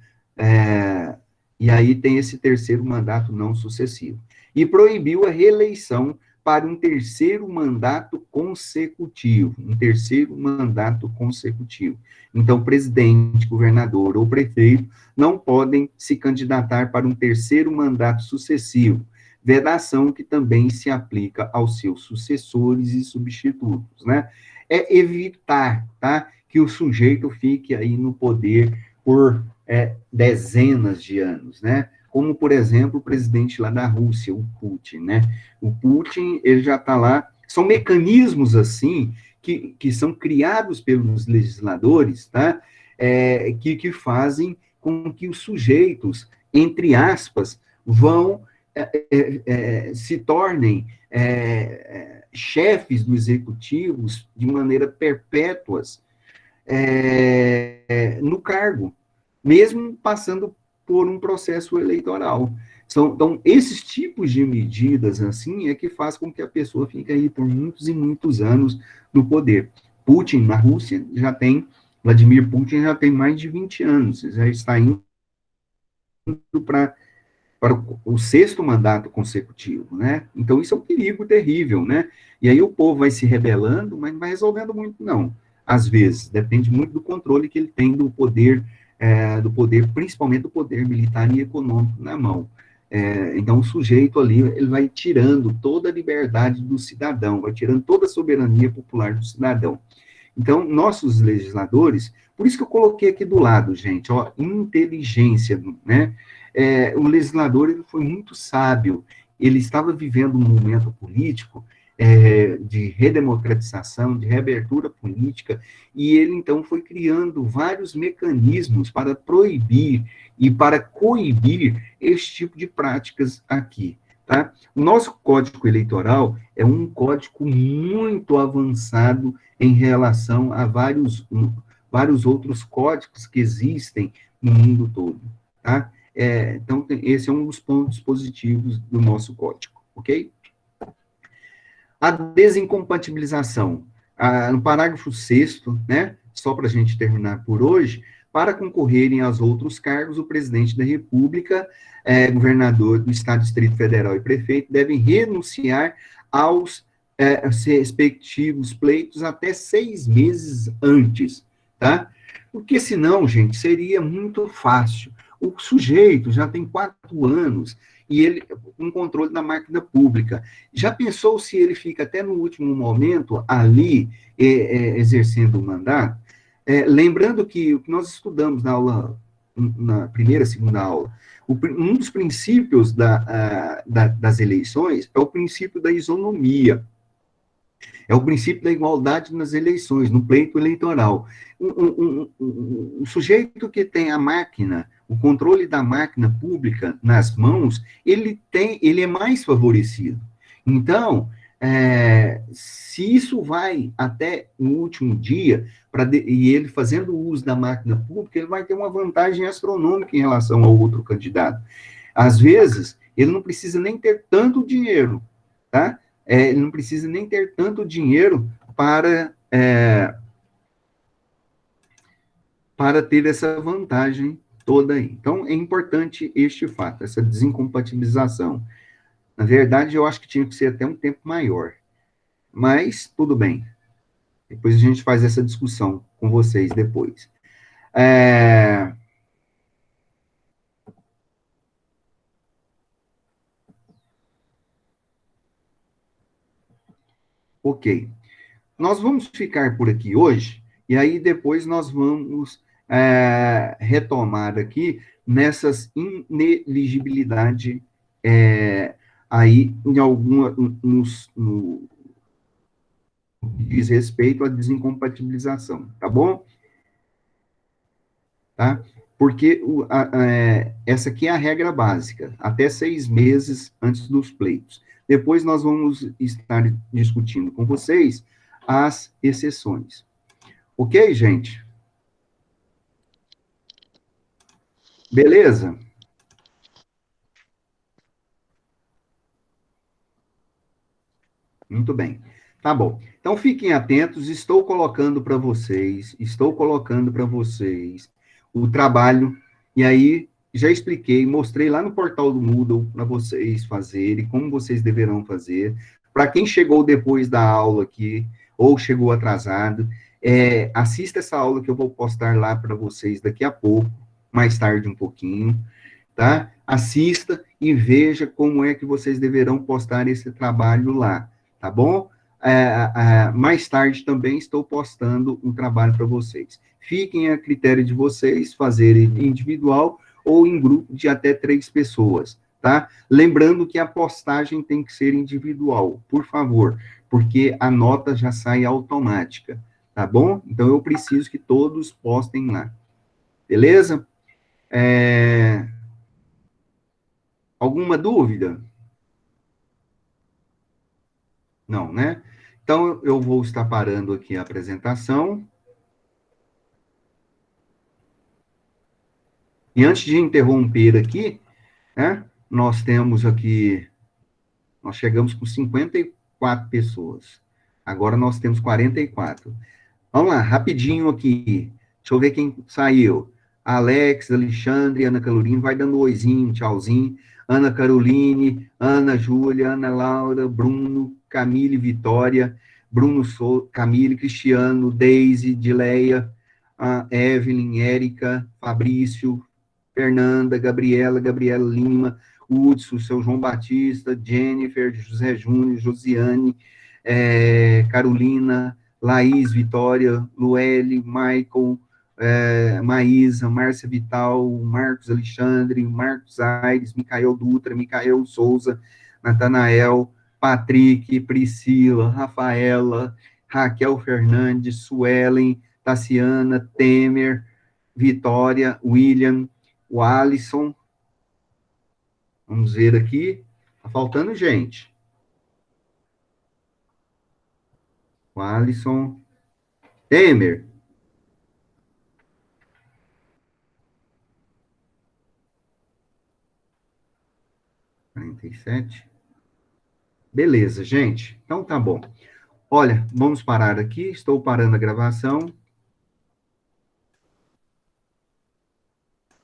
E aí tem esse terceiro mandato não sucessivo. e proibiu a reeleição para um terceiro mandato consecutivo, um terceiro mandato consecutivo. Então, presidente, governador ou prefeito não podem se candidatar para um terceiro mandato sucessivo, vedação que também se aplica aos seus sucessores e substitutos, né? É evitar, tá, que o sujeito fique aí no poder por dezenas de anos, né? Como, por exemplo, o presidente lá da Rússia, o Putin, né? O Putin, ele já está lá, são mecanismos, assim, que são criados pelos legisladores, tá? Que fazem com que os sujeitos, entre aspas, vão se tornem chefes do executivos de maneira perpétuas no cargo, mesmo passando por um processo eleitoral. Então, esses tipos de medidas, assim, é que faz com que a pessoa fique aí por muitos e muitos anos no poder. Putin, na Rússia, Vladimir Putin já tem mais de 20 anos, já está indo para o sexto mandato consecutivo, né? Então, isso é um perigo terrível, né? E aí o povo vai se rebelando, mas não vai resolvendo muito, não. Às vezes, depende muito do controle que ele tem do poder, principalmente do poder militar e econômico na mão. Então, o sujeito ali, ele vai tirando toda a liberdade do cidadão, vai tirando toda a soberania popular do cidadão. Então, nossos legisladores, por isso que eu coloquei aqui do lado, gente, ó, inteligência, né? O legislador, ele foi muito sábio, ele estava vivendo um momento político de redemocratização, de reabertura política, e ele, então, foi criando vários mecanismos para proibir e para coibir esse tipo de práticas aqui, tá? O nosso Código Eleitoral é um código muito avançado em relação a vários outros códigos que existem no mundo todo, tá? Então, esse é um dos pontos positivos do nosso código, ok? A desincompatibilização. No parágrafo 6º, né, só para a gente terminar por hoje, para concorrerem aos outros cargos, o presidente da República, governador do Estado, Distrito Federal e prefeito devem renunciar aos respectivos pleitos até 6 meses antes, tá? Porque senão, gente, seria muito fácil. O sujeito já tem 4 anos e ele com controle da máquina pública. Já pensou se ele fica até no último momento ali exercendo o mandato? Lembrando que o que nós estudamos na aula, na primeira, segunda aula, um dos princípios das eleições é o princípio da isonomia. É o princípio da igualdade nas eleições, no pleito eleitoral. Um sujeito que tem a máquina, o controle da máquina pública nas mãos, ele é mais favorecido. Então, se isso vai até o último dia, e ele fazendo uso da máquina pública, ele vai ter uma vantagem astronômica em relação ao outro candidato. Às vezes, ele não precisa nem ter tanto dinheiro, tá? Ele não precisa nem ter tanto dinheiro para ter essa vantagem toda aí. Então, é importante este fato, essa desincompatibilização. Na verdade, eu acho que tinha que ser até um tempo maior. Mas, tudo bem. Depois a gente faz essa discussão com vocês depois. Ok. Nós vamos ficar por aqui hoje, e aí depois nós vamos retomar aqui nessas ineligibilidade aí em alguma no que diz respeito à desincompatibilização, tá bom? Tá? Porque essa aqui é a regra básica, até 6 meses antes dos pleitos. Depois nós vamos estar discutindo com vocês as exceções. Ok, gente? Beleza? Muito bem. Tá bom. Então, fiquem atentos, estou colocando para vocês o trabalho, e aí já expliquei, mostrei lá no portal do Moodle para vocês fazerem, como vocês deverão fazer. Para quem chegou depois da aula aqui, ou chegou atrasado, assista essa aula que eu vou postar lá para vocês daqui a pouco, mais tarde um pouquinho, tá? Assista e veja como é que vocês deverão postar esse trabalho lá, tá bom? Mais tarde também estou postando um trabalho para vocês. Fiquem a critério de vocês fazerem individual ou em grupo de até 3 pessoas, tá? Lembrando que a postagem tem que ser individual, por favor, porque a nota já sai automática, tá bom? Então eu preciso que todos postem lá, beleza? Alguma dúvida? Não, né? Então eu vou estar parando aqui a apresentação. E antes de interromper aqui, né, nós temos aqui, nós chegamos com 54 pessoas. Agora nós temos 44. Vamos lá, rapidinho aqui. Deixa eu ver quem saiu. Alex, Alexandre, Ana Carolina, vai dando um oizinho, tchauzinho. Ana Caroline, Ana Júlia, Ana Laura, Bruno, Camille, Vitória, Bruno Camille, Cristiano, Deise, Dileia, Evelyn, Érica, Fabrício, Fernanda, Gabriela Lima, Hudson, seu João Batista, Jennifer, José Júnior, Josiane, Carolina, Laís, Vitória, Lueli, Michael, Maísa, Márcia Vital, Marcos Alexandre, Marcos Aires, Micael Dutra, Micael Souza, Natanael, Patrick, Priscila, Rafaela, Raquel Fernandes, Suelen, Tassiana, Temer, Vitória, William, o Alisson, vamos ver aqui, tá faltando gente. O Alisson, Temer, 47. Beleza, gente. Então tá bom. Olha, vamos parar aqui. Estou parando a gravação.